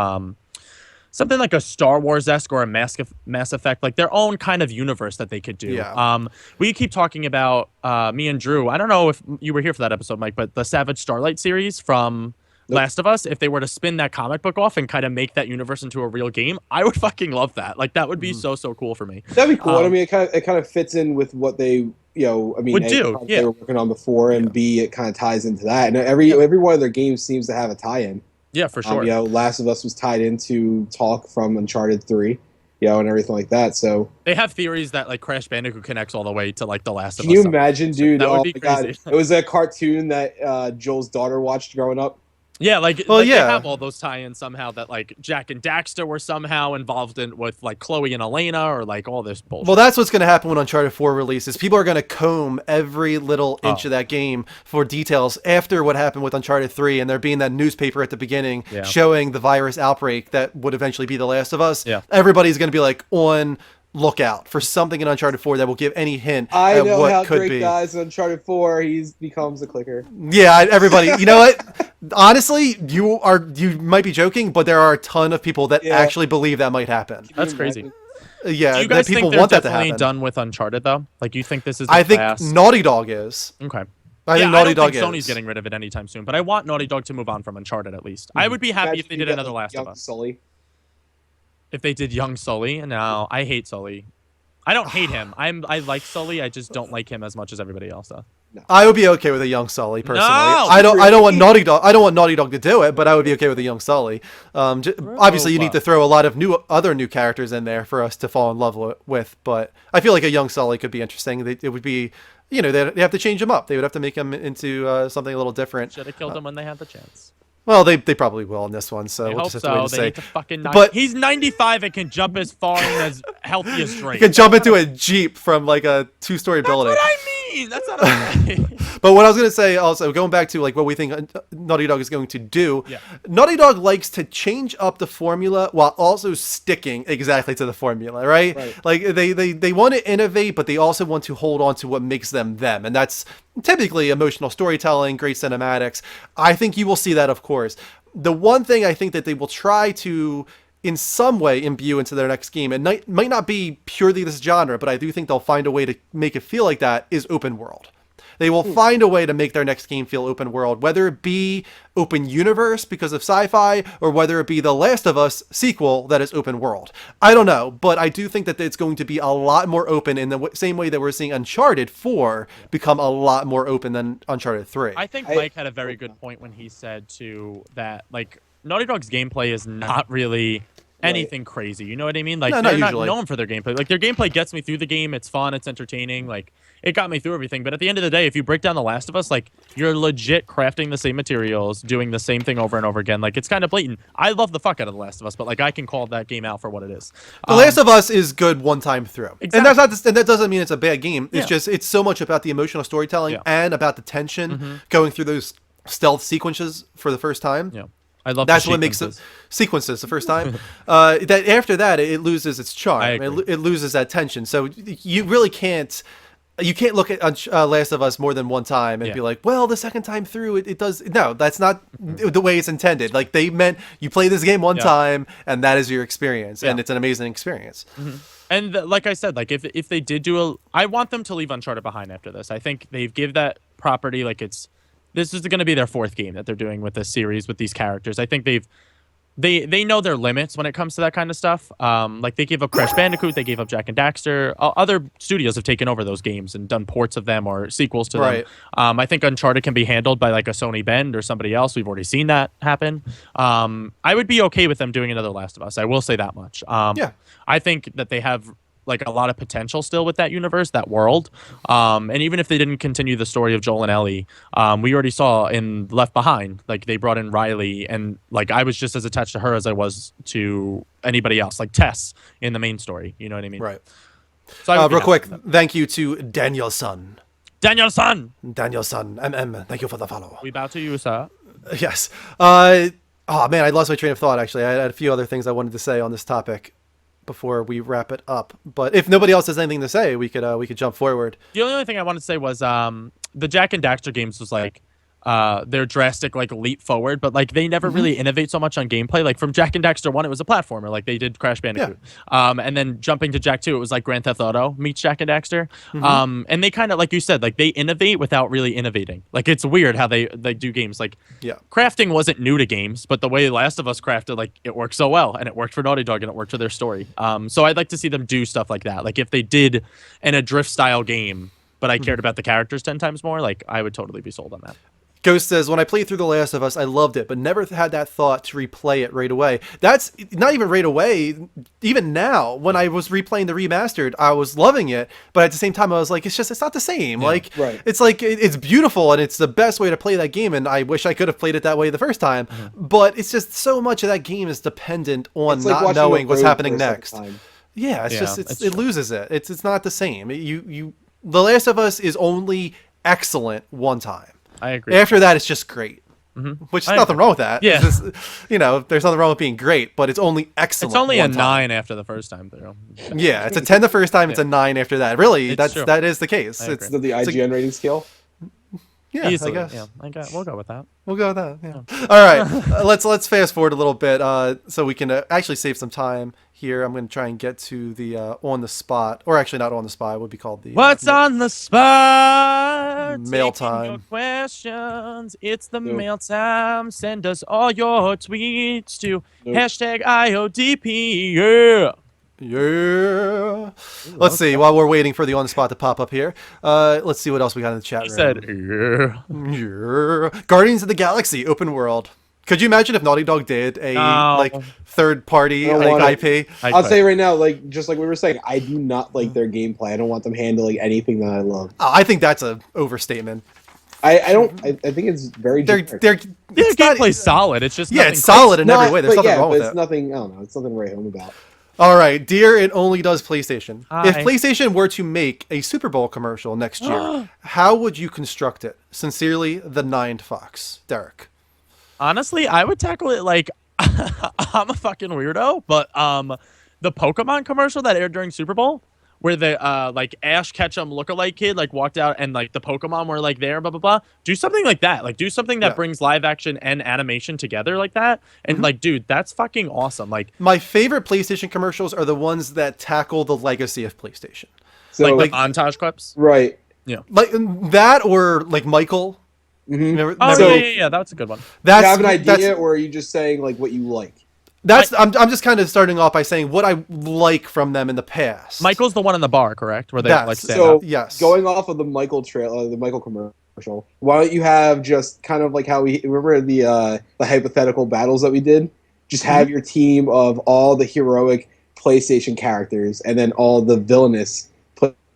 something like a Star Wars-esque or a Mass Effect, like their own kind of universe that they could do. Yeah. We keep talking about, me and Drew, I don't know if you were here for that episode, Mike, but the Savage Starlight series from Last of Us, if they were to spin that comic book off and kind of make that universe into a real game, I would fucking love that. Like, that would be so cool for me. That'd be cool. I mean, it kind of fits in with what they... they were working on before, and B, it kind of ties into that. And every one of their games seems to have a tie-in. Yeah, for sure. Last of Us was tied into talk from Uncharted 3, and everything like that. So they have theories that like Crash Bandicoot connects all the way to like The Last of Us. Can you imagine, dude? That would be crazy. God. It was a cartoon that Joel's daughter watched growing up. Yeah, they have all those tie-ins somehow that like Jack and Daxter were somehow involved in with like Chloe and Elena, or like all this bullshit. Well, that's what's going to happen when Uncharted 4 releases. People are going to comb every little inch of that game for details after what happened with Uncharted 3, and there being that newspaper at the beginning showing the virus outbreak that would eventually be The Last of Us. Yeah. Everybody's going to be like on lookout for something in Uncharted 4 that will give any hint at what could be. Drake dies in Uncharted 4. He becomes a clicker. Yeah, everybody. You know what? Honestly, you might be joking, but there are a ton of people that actually believe that might happen. That's crazy. Yeah, do you guys that people think they're want that to definitely happen. done with Uncharted though? Like, you think this is? I think Naughty Dog is. Okay. I think Naughty Dog is. Sony's getting rid of it anytime soon, but I want Naughty Dog to move on from Uncharted at least. I would be happy if they did another Last of Us. Sully. If they did young Sully, no, I hate Sully. I don't hate him. I like Sully. I just don't like him as much as everybody else does. No. I would be okay with a young Sully personally. No! I don't want Naughty Dog. I don't want Naughty Dog to do it, but I would be okay with a young Sully. Obviously, you need to throw a lot of other new characters in there for us to fall in love with. But I feel like a young Sully could be interesting. It would be, they have to change him up. They would have to make him into something a little different. Should have killed him when they had the chance. Well, they probably will in this one, so I we'll hope just so. have to wait They and need to say. fucking But he's 95 and can jump as far and as healthy as Drake. He can jump into a Jeep from like a 2-story building. That's what I mean? That's not okay. But what I was going to say also, going back to like what we think Naughty Dog is going to do, Naughty Dog likes to change up the formula while also sticking exactly to the formula, right? Like they want to innovate, but they also want to hold on to what makes them them. And that's typically emotional storytelling, great cinematics. I think you will see that, of course. The one thing I think that they will try to in some way imbue into their next game, and might not be purely this genre, but I do think they'll find a way to make it feel like that, is open world. They will find a way to make their next game feel open world, whether it be open universe because of sci-fi, or whether it be the Last of Us sequel that is open world. I don't know, but I do think that it's going to be a lot more open in the same way that we're seeing Uncharted 4 become a lot more open than Uncharted 3. I think Mike had a very good point when he said too that like Naughty Dog's gameplay is not really anything crazy. You know what I mean? Like they're not known for their gameplay. Like their gameplay gets me through the game. It's fun. It's entertaining. Like it got me through everything. But at the end of the day, if you break down The Last of Us, like you're legit crafting the same materials, doing the same thing over and over again. Like it's kind of blatant. I love the fuck out of The Last of Us, but like I can call that game out for what it is. The Last of Us is good one time through, and that doesn't mean it's a bad game. It's just it's so much about the emotional storytelling and about the tension going through those stealth sequences for the first time. Yeah. I love that's what makes it sequences the first time. That after that it loses its charm. It loses that tension. So you really can't look at Last of Us more than one time and be like, well, the second time through it does. No, that's not the way it's intended. Like they meant you play this game one time and that is your experience, and it's an amazing experience. And like I said, like if they did do I want them to leave Uncharted behind after this. I think they've give that property like this is going to be their fourth game that they're doing with this series with these characters. I think they know their limits when it comes to that kind of stuff. Like they gave up Crash Bandicoot, they gave up Jak and Daxter. Other studios have taken over those games and done ports of them or sequels to them. I think Uncharted can be handled by like a Sony Bend or somebody else. We've already seen that happen. I would be okay with them doing another Last of Us. I will say that much. I think that they have like a lot of potential still with that universe, that world. And even if they didn't continue the story of Joel and Ellie, we already saw in Left Behind, like they brought in Riley, and like I was just as attached to her as I was to anybody else, like Tess in the main story. You know what I mean? Right. So real quick, thank you to Danielson. Danielson, thank you for the follow. We bow to you, sir. Yes. Oh man, I lost my train of thought. Actually, I had a few other things I wanted to say on this topic before we wrap it up. But if nobody else has anything to say, we could jump forward. The only thing I wanted to say was the Jak and Daxter games was like their drastic like leap forward, but like they never really innovate so much on gameplay. Like from Jak and Daxter 1, it was a platformer, like they did Crash Bandicoot. And then jumping to Jak 2, it was like Grand Theft Auto meets Jak and Daxter. And they kind of, like you said, like they innovate without really innovating. Like it's weird how they do games. Like crafting wasn't new to games, but the way Last of Us crafted, like it worked so well, and it worked for Naughty Dog, and it worked for their story. So I'd like to see them do stuff like that. Like if they did an Adrift style game, but I cared about the characters 10 times more, like I would totally be sold on that. Ghost says, when I played through The Last of Us, I loved it, but never had that thought to replay it right away. That's not even right away. Even now, when I was replaying the remastered, I was loving it, but at the same time, I was like, it's not the same. It's like, it's beautiful, and it's the best way to play that game, and I wish I could have played it that way the first time, but it's just so much of that game is dependent on not knowing what's happening next. Yeah, it loses it. It's not the same. The Last of Us is only excellent one time. I agree. After that, it's just great. Which is nothing wrong with that. Yeah. Just, there's nothing wrong with being great, but it's only excellent. It's only a 9 time. after the first time through. Yeah, it's a 10 the first time, it's a 9 after that. Really, that is the case. It's the IGN rating scale. Yeah, easily. I guess. Yeah, we'll go with that. We'll go with that. Yeah. All right, let's fast forward a little bit so we can actually save some time here. I'm going to try and get to the on the spot, or actually not on the spot. It would be called the What's on the spot? Mail Taking time. Your questions. It's the mail time. Send us all your tweets to #IODP. Yeah. Yeah. Let's see. While we're waiting for the on the spot to pop up here, let's see what else we got in the chat room. He said, yeah. Guardians of the Galaxy open world. Could you imagine if Naughty Dog did a third party IP? I'll say right now, just like we were saying, I do not like their gameplay. I don't want them handling anything that I love. I think that's an overstatement. I think it's very. Their gameplay's solid. It's just it's solid in every way. There's nothing wrong with it. It's nothing. I don't know. It's nothing to write home about. All right, dear, it only does PlayStation. Hi. If PlayStation were to make a Super Bowl commercial next year, how would you construct it? Sincerely, the Nined Fox, Derek. Honestly, I would tackle it like I'm a fucking weirdo, but the Pokemon commercial that aired during Super Bowl, where the like Ash Ketchum lookalike kid like walked out and like the Pokemon were like there, blah blah blah. Do something like that. Like do something that Yeah. brings live action and animation together like that. And like, dude, that's fucking awesome. Like My favorite PlayStation commercials are the ones that tackle the legacy of PlayStation. So like montage clips. right. Like that, or like Michael. Remember, Oh remember- yeah, that's a good one. Do That's you have an idea, that's- or are you just saying like what you like? I'm just kind of starting off by saying what I like from them in the past. Michael's the one in the bar, correct? Where they That's- like stand So up. Yes. going off of the Michael trailer, the Michael commercial, why don't you have just kind of like how we remember the hypothetical battles that we did? Just have your team of all the heroic PlayStation characters and then all the villainous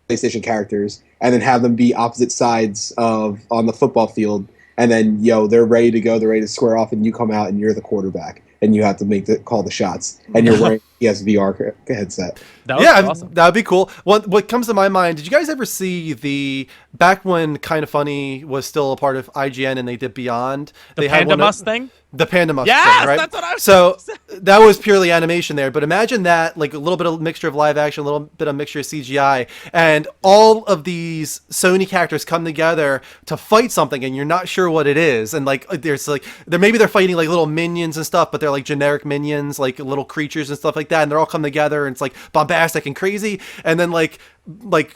PlayStation characters, and then have them be opposite sides of on the football field, and then they're ready to go, they're ready to square off, and you come out and you're the quarterback. And you have to call the shots, and you're wearing PSVR headset. That was Yeah, awesome. that would be cool. What comes to my mind? Did you guys ever see back when Kind of Funny was still a part of IGN and they did Beyond? The had Panda one of- Must thing. The Panda Must Yes, thing, right? that's what I was So gonna say. that was purely animation there, but imagine that, like a little bit of mixture of live action, a little bit of mixture of CGI, and all of these Sony characters come together to fight something, and you're not sure what it is. And like there's like maybe they're fighting like little minions and stuff, but they're like generic minions, like little creatures and stuff like that, and they're all come together, and it's like bombastic and crazy. And then like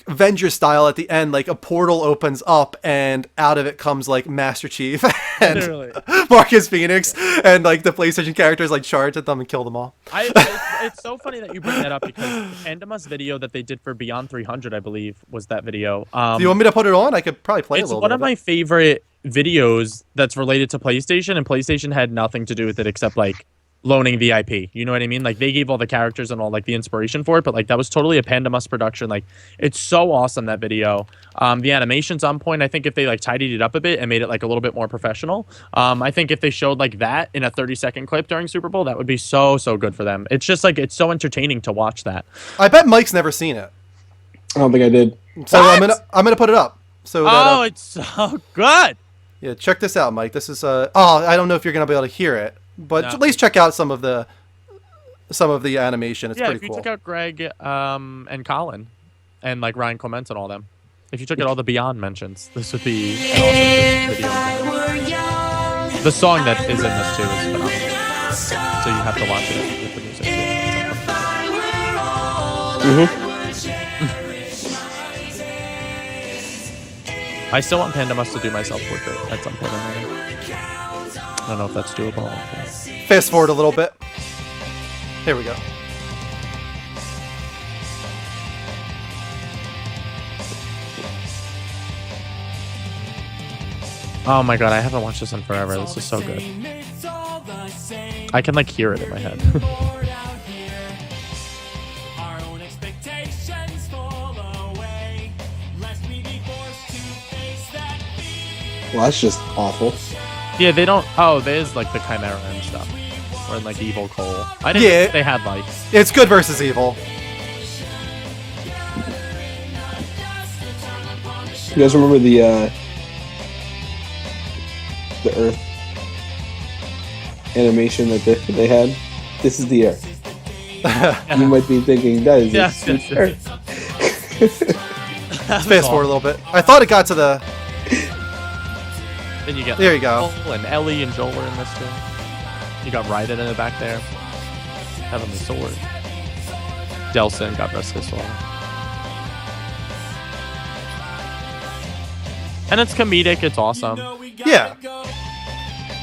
Avengers style at the end, like a portal opens up and out of it comes like Master Chief and Literally. Marcus Phoenix, and like the PlayStation characters like charge at them and kill them all. It's so funny that you bring that up because Pandamus video that they did for Beyond 300, I believe, was that video. Do you want me to put it on? I could probably play a It's little one bit of my favorite videos that's related to PlayStation, and PlayStation had nothing to do with it except like loaning the IP. You know what I mean? Like they gave all the characters and all like the inspiration for it, but like that was totally a Pandamus production. Like it's so awesome, that video. The animation's on point. I think if they like tidied it up a bit and made it like a little bit more professional, I think if they showed like that in a 30-second clip during Super Bowl, that would be so good for them. It's just like it's so entertaining to watch that. I bet Mike's never seen it, I don't think I did. so What? I'm gonna put it up. So that, Oh, it's so good. yeah, check this out, Mike. This is I don't know if you're gonna be able to hear it, but No. at least check out some of the animation. It's Yeah, if pretty you cool. took out Greg and Colin and like Ryan Clement and all them, if you took out all the Beyond mentions, this would be an awesome video. The song that is in this too is phenomenal. So you have to watch it with the music too. I still want Pandamus to do my self-portrait at some point. I don't know if that's doable. Fast forward a little bit. Here we go. Oh my god, I haven't watched this in forever. This is so good. I can like hear it in my head. Well, that's just awful. Yeah, they don't. Oh, there's like the Chimera and stuff. Or like Evil Cole. I didn't Yeah. think they had life. It's good versus evil. You guys remember the Earth animation that they had? This is the Earth. You might be thinking that is Yes, the yes, Earth. Let's fast forward a little bit. I thought it got to the. Then you get There you go. Cole and Ellie and Joel are in this too. You got Raiden in the back there. Heavenly Sword. Delson, God rest his soul. And it's comedic, it's awesome. Yeah.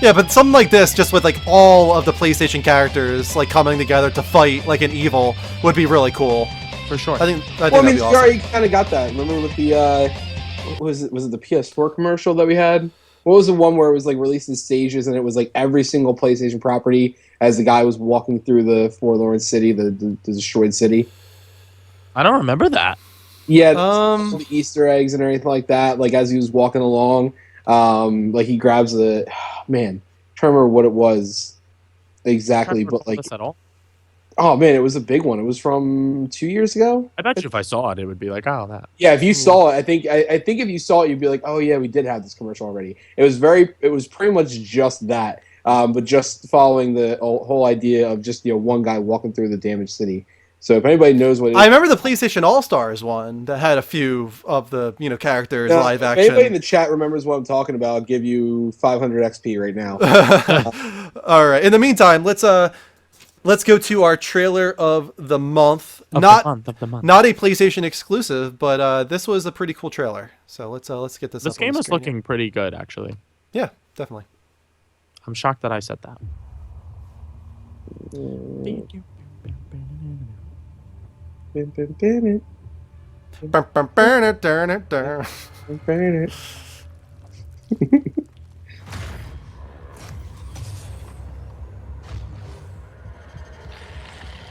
Yeah, but something like this, just with like all of the PlayStation characters like coming together to fight like an evil, would be really cool. For sure. I think Well, I that'd mean, be you awesome. already kind of got that. Remember with the what was it? Was it the PS4 commercial that we had? What was the one where it was like released in stages and it was like every single PlayStation property as the guy was walking through the forlorn city, the destroyed city? I don't remember that. Yeah, Um, the Easter eggs and everything like that. Like as he was walking along, like he grabs the man. I'm trying to remember what it was exactly, but like this at all. Oh man, it was a big one. It was from 2 years ago. I bet you if I saw it, it would be like, oh, that. Yeah, if you saw it, I think if you saw it, you'd be like, oh yeah, we did have this commercial already. It was pretty much just that, but just following the whole idea of just one guy walking through the damaged city. So if anybody knows what it is, I remember the PlayStation All Stars one that had a few of the characters live if action. anybody in the chat remembers what I'm talking about, I'll give you 500 XP right now. All right. In the meantime, let's go to our trailer of the month. Of Not the month. not a PlayStation exclusive, but this was a pretty cool trailer. So let's get this. This up on game the is screen looking pretty good, actually. here. Yeah, definitely. I'm shocked that I said that.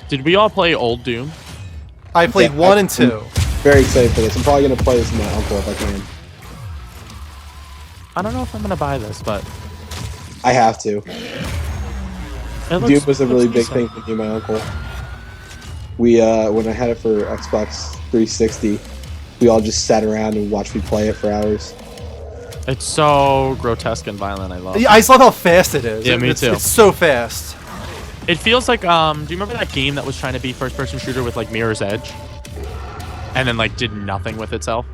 Did we all play Old Doom? I played Yeah, 1 and 2. Very excited for this. I'm probably gonna play this with my uncle if I can. I don't know if I'm gonna buy this, but I have to. Doom was a really big thing for me and my uncle. We when I had it for Xbox 360, we all just sat around and watched me play it for hours. It's so grotesque and violent. I love. Yeah, I just love how fast it is. Yeah, me too. It's so fast. It feels like do you remember that game that was trying to be first-person shooter with like Mirror's Edge, and then like did nothing with itself?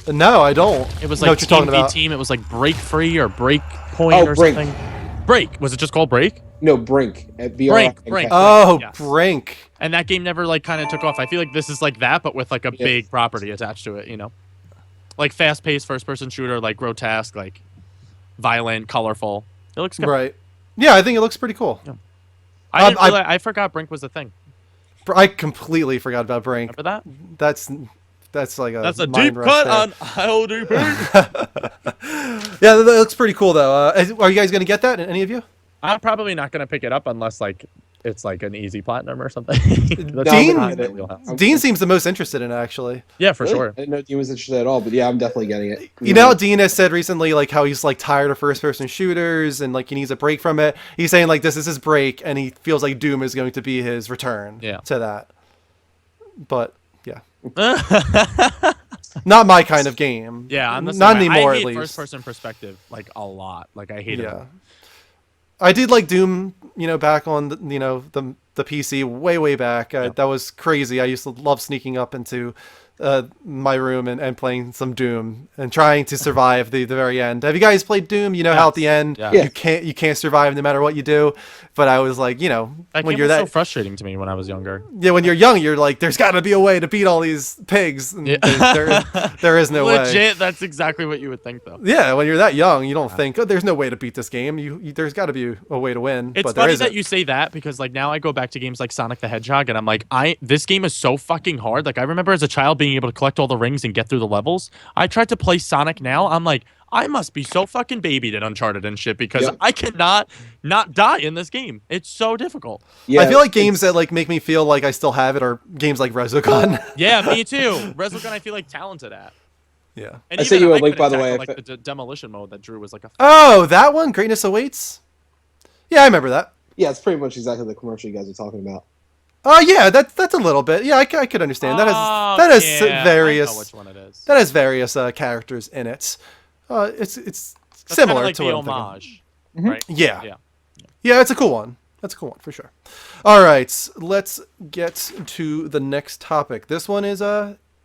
No, I don't. It was know like what you're talking Team v about. Team. It was like Break Free or Break Point Oh, or Brink. something. Break. Was it just called Break? No, Brink. At Brink. Oh, Yes. Brink. And that game never like kind of took off. I feel like this is like that, but with like a big property attached to it. You know, like fast-paced first-person shooter, like grotesque, like violent, colorful. It looks good. Right. Yeah, I think it looks pretty cool. Yeah. I forgot Brink was a thing. I completely forgot about Brink. Remember that? That's like a That's a mind deep rush cut there. on LDP. Yeah, that looks pretty cool though. Are you guys gonna get that? Any of you? I'm probably not gonna pick it up unless like it's like an easy platinum or something. That's Dean? not in my wheelhouse. Dean seems the most interested in it, actually. Yeah, for Really? sure. I didn't know Dean was interested at all, but yeah, I'm definitely getting it. You know how Dean has said recently, like how he's like tired of first-person shooters and like he needs a break from it. He's saying like this is his break, and he feels like Doom is going to be his return to that. But yeah, not my kind of game. Yeah, I'm the same not way. anymore. I hate At least first-person perspective like a lot. Like I hate it. I did like Doom, back on the PC way back. That was crazy. I used to love sneaking up into my room and playing some Doom and trying to survive the very end. Have you guys played Doom? You know how at the end you can't survive no matter what you do. But I was like, That when game you're was that so frustrating to me when I was younger. yeah, when you're young, you're like, there's got to be a way to beat all these pigs. And there is no way. Legit, that's exactly what you would think though. Yeah, when you're that young, you don't think, there's no way to beat this game. There's got to be a way to win. It's but there funny isn't. that you say that because like now I go back to games like Sonic the Hedgehog and I'm like, this game is so fucking hard. Like I remember as a child being able to collect all the rings and get through the levels. I tried to play Sonic now. I'm like, I must be so fucking babied in Uncharted and shit because I cannot not die in this game. It's so difficult. Yeah, I feel like games that like make me feel like I still have it are games like Resogun. Yeah, me too. Resogun I feel like talented at. Yeah. And I sent you a link, by the tackle, way. like the demolition mode that Drew was like a. Oh, that one, Greatness Awaits. Yeah, I remember that. Yeah, it's pretty much exactly the commercial you guys are talking about. Oh yeah, that's a little bit. Yeah, I could understand. That has various. I know which one it is. That has various characters in it. It's That's similar like to the what I'm homage, right? Yeah. Yeah, it's a cool one. That's a cool one for sure. All right, let's get to the next topic. This one is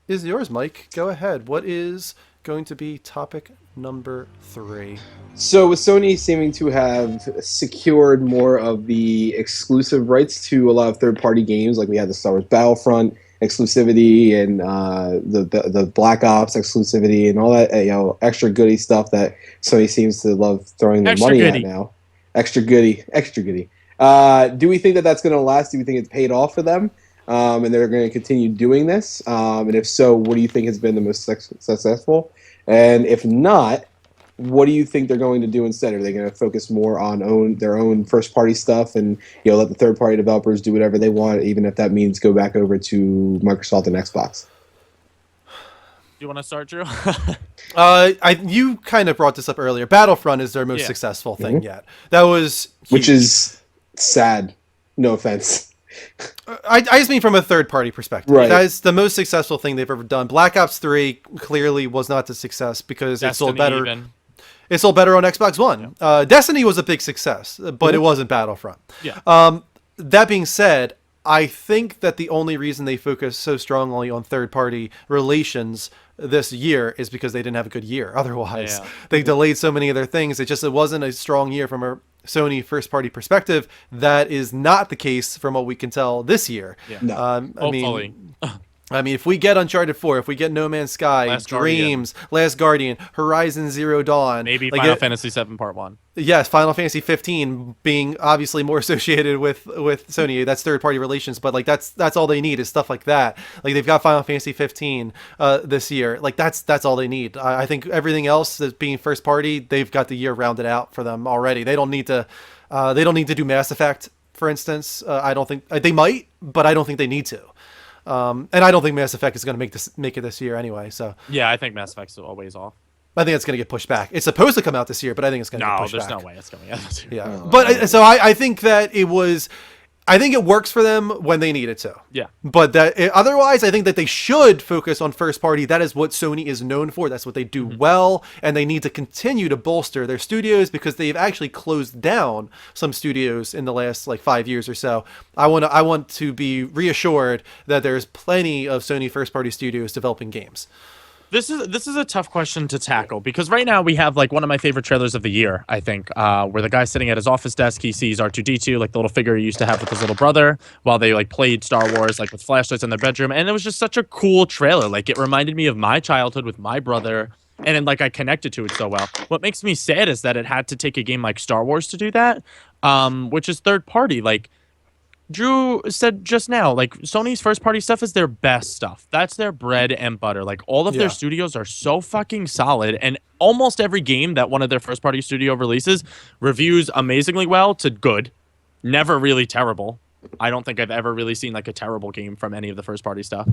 yours, Mike. Go ahead. What is going to be topic number 3? So with Sony seeming to have secured more of the exclusive rights to a lot of third-party games, like we had the Star Wars Battlefront exclusivity and the Black Ops exclusivity and all that extra goody stuff that Sony seems to love throwing their money at now. Extra goody. Do we think that that's going to last? Do we think it's paid off for them? And they're going to continue doing this? And if so, what do you think has been the most successful? And if not, what do you think they're going to do instead? Are they going to focus more on their own first-party stuff and let the third-party developers do whatever they want, even if that means go back over to Microsoft and Xbox? Do you want to start, Drew? You kind of brought this up earlier. Battlefront is their most successful thing yet. That was huge. Which is sad. No offense. I just mean from a third-party perspective. Right. That is the most successful thing they've ever done. Black Ops 3 clearly was not the success because it sold Destiny better. even. It sold better on Xbox One. Destiny was a big success, but it wasn't Battlefront. Yeah. That being said, I think that the only reason they focus so strongly on third-party relations this year is because they didn't have a good year. Otherwise, they delayed so many of their things. It wasn't a strong year from a Sony first-party perspective. That is not the case from what we can tell this year. Yeah. No. Hopefully. I mean, if we get Uncharted 4, if we get No Man's Sky, Last Dreams, Last Guardian, Horizon Zero Dawn, Maybe Final Fantasy VII Part 1. Yes, Final Fantasy 15 being obviously more associated with Sony. That's third party relations, but like that's all they need is stuff like that. Like they've got Final Fantasy 15 this year. Like that's all they need. I think everything else that's being first party, they've got the year rounded out for them already. They don't need to do Mass Effect, for instance. I don't think they might, but I don't think they need to. And I don't think Mass Effect is going to make it this year anyway. So Yeah, I think Mass Effect's always off. I think it's going to get pushed back. It's supposed to come out this year, but I think it's going to get pushed back. No, there's no way it's coming out this year. Yeah, but so I think that it was. I think it works for them when they need it to. Yeah. But otherwise, I think that they should focus on first party. That is what Sony is known for. That's what they do well, and they need to continue to bolster their studios because they've actually closed down some studios in the last like 5 years or so. I want to be reassured that there's plenty of Sony first party studios developing games. This is a tough question to tackle because right now we have like one of my favorite trailers of the year, I think, where the guy's sitting at his office desk, he sees R2-D2, like the little figure he used to have with his little brother, while they like played Star Wars like with flashlights in their bedroom, and it was just such a cool trailer. Like it reminded me of my childhood with my brother, and then like I connected to it so well. What makes me sad is that it had to take a game like Star Wars to do that, which is third party. Like Drew said just now, like Sony's first party stuff is their best stuff. That's their bread and butter. Like all of their studios are so fucking solid, and almost every game that one of their first party studio releases reviews amazingly well to good, never really terrible. I don't think I've ever really seen like a terrible game from any of the first party stuff.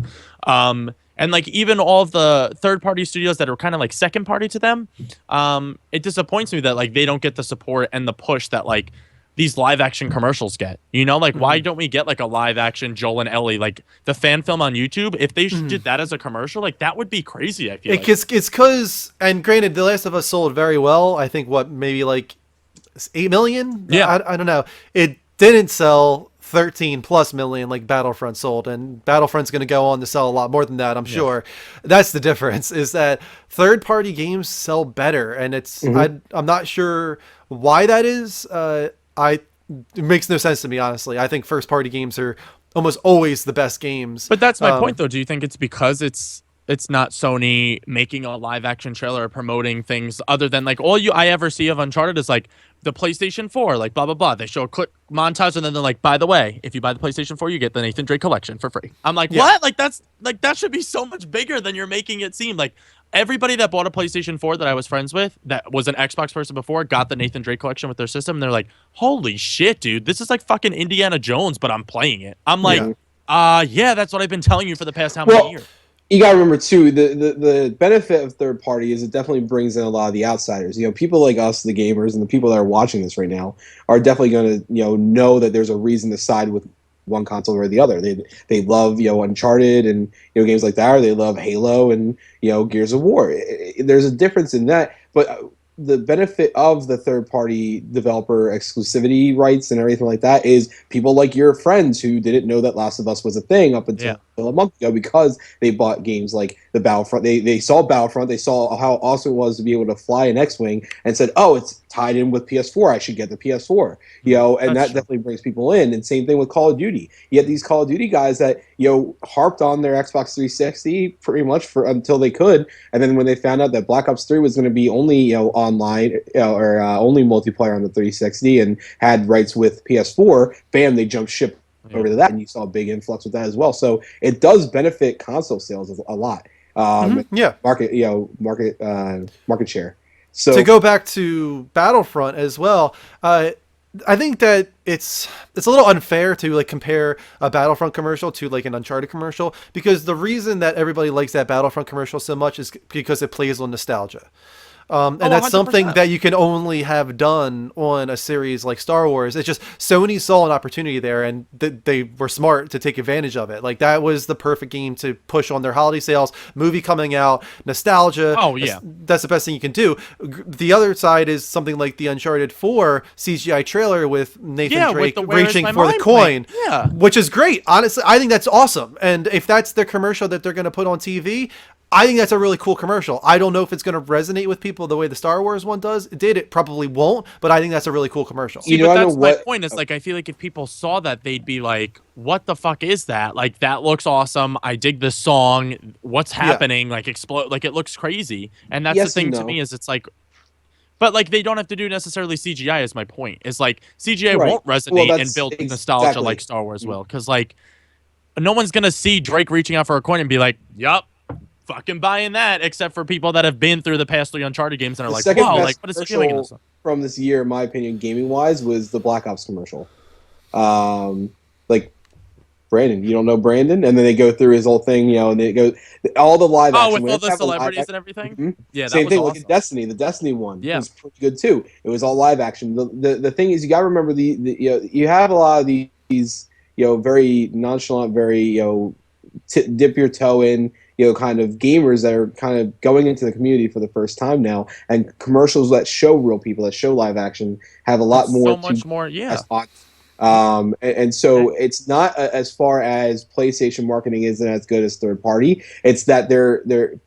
And like even all of the third party studios that are kind of like second party to them, it disappoints me that like they don't get the support and the push that like these live action commercials get, you know, like why don't we get like a live action Joel and Ellie, like the fan film on YouTube? If they did that as a commercial, like that would be crazy. I feel like it's because, and granted, The Last of Us sold very well. I think maybe like 8 million. Yeah, I don't know. It didn't sell 13 plus million like Battlefront sold, and Battlefront's going to go on to sell a lot more than that, I'm sure. That's the difference, is that third party games sell better, and it's I'm not sure why that is. It makes no sense to me, honestly. I think first party games are almost always the best games. But that's my point, though. Do you think it's because it's not Sony making a live action trailer or promoting things other than like all I ever see of Uncharted is like the PlayStation 4, like blah blah blah. They show a quick montage and then they're like, by the way, if you buy the PlayStation 4, you get the Nathan Drake collection for free. I'm like, what? Like that should be so much bigger than you're making it seem. Like everybody that bought a PlayStation 4 that I was friends with that was an Xbox person before got the Nathan Drake collection with their system, and they're like, holy shit, dude, this is like fucking Indiana Jones, but I'm playing it. I'm like, yeah, that's what I've been telling you for the past how many years. You gotta remember too, the benefit of third party is it definitely brings in a lot of the outsiders. You know, people like us, the gamers, and the people that are watching this right now are definitely going to know that there's a reason to side with one console or the other. They love Uncharted and games like that, or they love Halo and Gears of War. There's a difference in that, but the benefit of the third-party developer exclusivity rights and everything like that is people like your friends who didn't know that Last of Us was a thing up until a month ago because they bought games like the Battlefront. They saw Battlefront. They saw how awesome it was to be able to fly an X-Wing and said, oh, it's tied in with PS4. I should get the PS4. And that definitely brings people in. And same thing with Call of Duty. You had these Call of Duty guys that harped on their Xbox 360 pretty much until they could, and then when they found out that Black Ops 3 was going to be only online or only multiplayer on the 360 and had rights with PS4, bam, they jumped ship over to that, and you saw a big influx with that as well. So it does benefit console sales a lot. Market share. So to go back to Battlefront as well, I think that it's a little unfair to like compare a Battlefront commercial to like an Uncharted commercial, because the reason that everybody likes that Battlefront commercial so much is because it plays on nostalgia. And that's something that you can only have done on a series like Star Wars. It's just Sony saw an opportunity there, and they were smart to take advantage of it. Like, that was the perfect game to push on their holiday sales, movie coming out, nostalgia. Oh, yeah. That's the best thing you can do. The other side is something like the Uncharted 4 CGI trailer with Nathan Drake reaching for the coin, which is great. Honestly, I think that's awesome. And if that's the commercial that they're going to put on TV, I think that's a really cool commercial. I don't know if it's going to resonate with people the way the Star Wars one does. It probably won't, but I think that's a really cool commercial. See, but that's my point. Is like, I feel like if people saw that, they'd be like, "What the fuck is that? Like, that looks awesome. I dig this song. What's happening? Like, explode. Like, it looks crazy." And that's the thing to me is it's like, but like, they don't have to do necessarily CGI. Is my point? Is like CGI won't resonate and build nostalgia like Star Wars will, because like, no one's gonna see Drake reaching out for a coin and be like, "Yup, fucking buying that," except for people that have been through the past 3 Uncharted games and are like, "Wow, like, what is he doing in this?" From this year, in my opinion, gaming wise, was the Black Ops commercial. Like, Brandon, you don't know Brandon, and then they go through his whole thing, and they go all the live action. With all the celebrities and everything. Mm-hmm. Yeah, that same was thing. awesome. Like in Destiny, the Destiny one was pretty good too. It was all live action. The thing is, you got to remember you have a lot of these very nonchalant, very dip your toe in, kind of gamers that are kind of going into the community for the first time now, and commercials that show real people, that show live action, have a lot more. So much more, yeah. And so it's not as far as PlayStation marketing isn't as good as third party. It's that their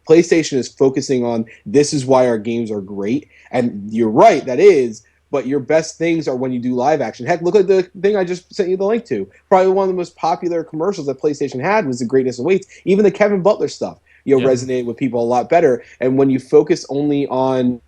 PlayStation is focusing on, this is why our games are great, and you're right, that is. But your best things are when you do live action. Heck, look at the thing I just sent you the link to. Probably one of the most popular commercials that PlayStation had was The Greatness Awaits. Even the Kevin Butler stuff, resonated with people a lot better. And when you focus only on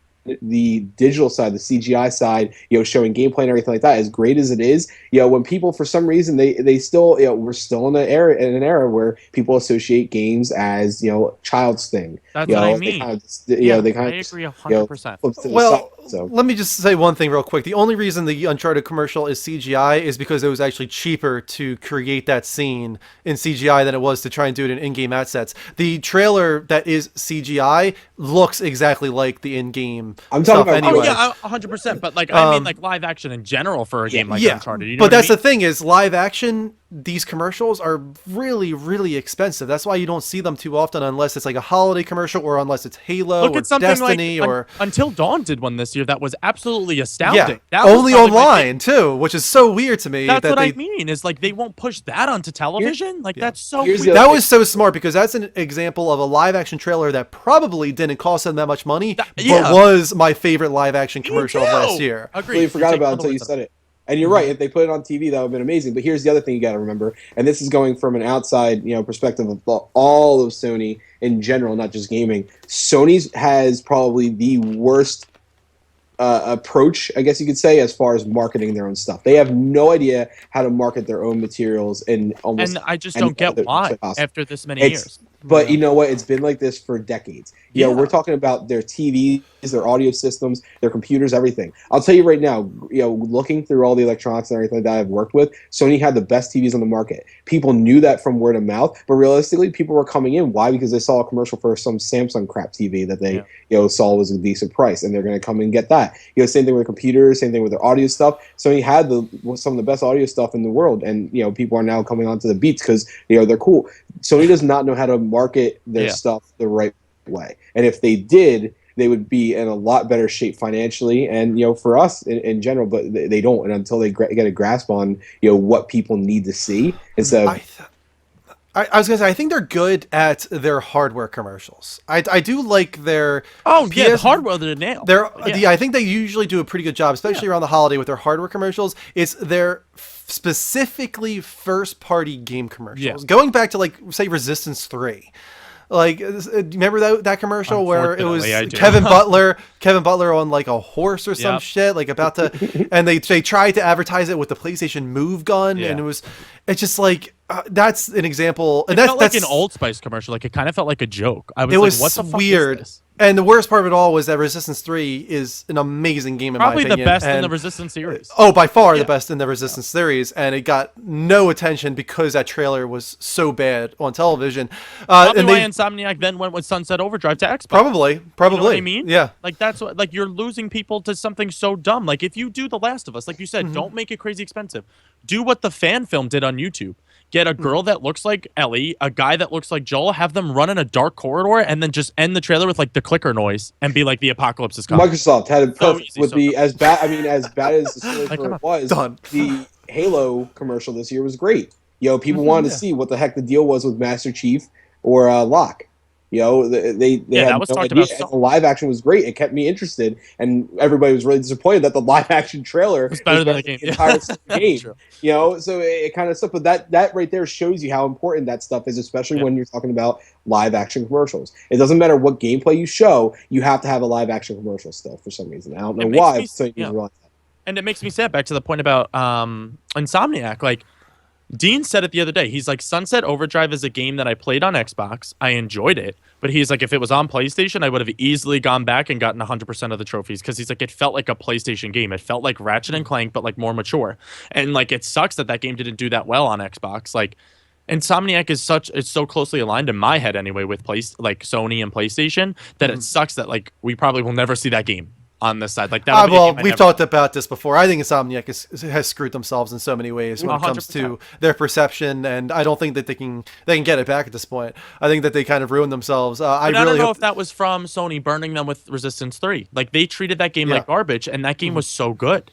the digital side, the CGI side, showing gameplay and everything like that, as great as it is, when people, for some reason, they still, we're still in an era where people associate games as, child's thing. That's what I mean. I agree 100%. Well, let me just say one thing real quick. The only reason the Uncharted commercial is CGI is because it was actually cheaper to create that scene in CGI than it was to try and do it in in-game assets. The trailer that is CGI looks exactly like the in-game I'm talking about anyway. Oh yeah, 100%. But like, I mean, like live action in general for a game like Uncharted. You know but that's the thing is, live action, these commercials are really, really expensive. That's why you don't see them too often unless it's like a holiday commercial or unless it's Halo or Destiny or Until Dawn did one this year that was absolutely astounding. Yeah, only online too, which is so weird to me. That's what I mean. Is like, they won't push that onto television. That's so weird. That was so smart, because that's an example of a live action trailer that probably didn't cost them that much money, but was my favorite live action commercial of last year. Agreed. Completely forgot about it until you said it. And you're right. If they put it on TV, that would have been amazing. But here's the other thing you got to remember, and this is going from an outside, perspective of all of Sony in general, not just gaming. Sony's has probably the worst approach, I guess you could say, as far as marketing their own stuff. They have no idea how to market their own materials, and I just don't get why after this many years. But you know what? It's been like this for decades. We're talking about their TVs, their audio systems, their computers, everything. I'll tell you right now, looking through all the electronics and everything that I've worked with, Sony had the best TVs on the market. People knew that from word of mouth, but realistically, people were coming in. Why? Because they saw a commercial for some Samsung crap TV that they saw was a decent price, and they're going to come and get that. Same thing with computers, same thing with their audio stuff. Sony had some of the best audio stuff in the world, and people are now coming onto the Beats because they're cool. Sony does not know how to market their stuff the right way, and if they did, they would be in a lot better shape financially and for us in general, but they don't. And until they get a grasp on what people need to see, instead of I was gonna say, I think they're good at their hardware commercials. I do like their the hardware they're nailed. I think they usually do a pretty good job, especially around the holiday with their hardware commercials. It's their specifically first party game commercials. Going back to, like, say, Resistance 3. Like, remember that commercial where it was Kevin Butler on like a horse or some shit, like about to, and they tried to advertise it with the PlayStation Move gun, and it's just like that's an example, and that's like an Old Spice commercial. Like, it kind of felt like a joke. It was like, what the fuck weird. is this? And the worst part of it all was that Resistance 3 is an amazing game in Probably my opinion. the best in and the Resistance series. Oh, by far the best in the Resistance series, and it got no attention because that trailer was so bad on television. Probably And why they Insomniac then went with Sunset Overdrive to Xbox. probably, You know what I mean? yeah. Like that's what, like you're losing people to something so dumb. Like if you do The Last of Us, like you said, Mm-hmm. don't make it crazy expensive. Do what the fan film did on YouTube. Get a Mm-hmm. girl that looks like Ellie, a guy that looks like Joel, have them run in a dark corridor, and then just end the trailer with like the clicker noise and be like, the apocalypse is coming. Microsoft had it So perfect easy, with so the dumb. as bad. I mean, as bad as the story Like, for come it on. was, Done. the Halo commercial this year was great. You know, people wanted to yeah. see what the heck the deal was with Master Chief or Locke. You know, they Yeah, had that was no talked idea. about so- And the live action was great. It kept me interested, and everybody was really disappointed that the live action trailer It's better than the game. entire game. True. You know, so it kind of stuff. But that right there shows you how important that stuff is, especially Yeah. when you're talking about live action commercials. It doesn't matter what gameplay you show; you have to have a live action commercial still for some reason. I don't know It makes why. me- So you yeah. realize that. And it makes me sad, back to the point about Insomniac. Like Dean said it the other day. He's like, Sunset Overdrive is a game that I played on Xbox. I enjoyed it. But he's like, if it was on PlayStation, I would have easily gone back and gotten 100% of the trophies. Because he's like, it felt like a PlayStation game. It felt like Ratchet and Clank, but like more mature. And like, it sucks that that game didn't do that well on Xbox. Like, Insomniac is it's so closely aligned in my head anyway with like Sony and PlayStation that it sucks that like we probably will never see that game on this side. Like that. Well, we've talked about this before. I think Insomniac has screwed themselves in so many ways when it comes to 100%. their perception, and I don't think that they can get it back at this point. I think that they kind of ruined themselves. I But I really don't know hope if that was from Sony burning them with Resistance 3. Like they treated that game Yeah. like garbage, and that game was so good.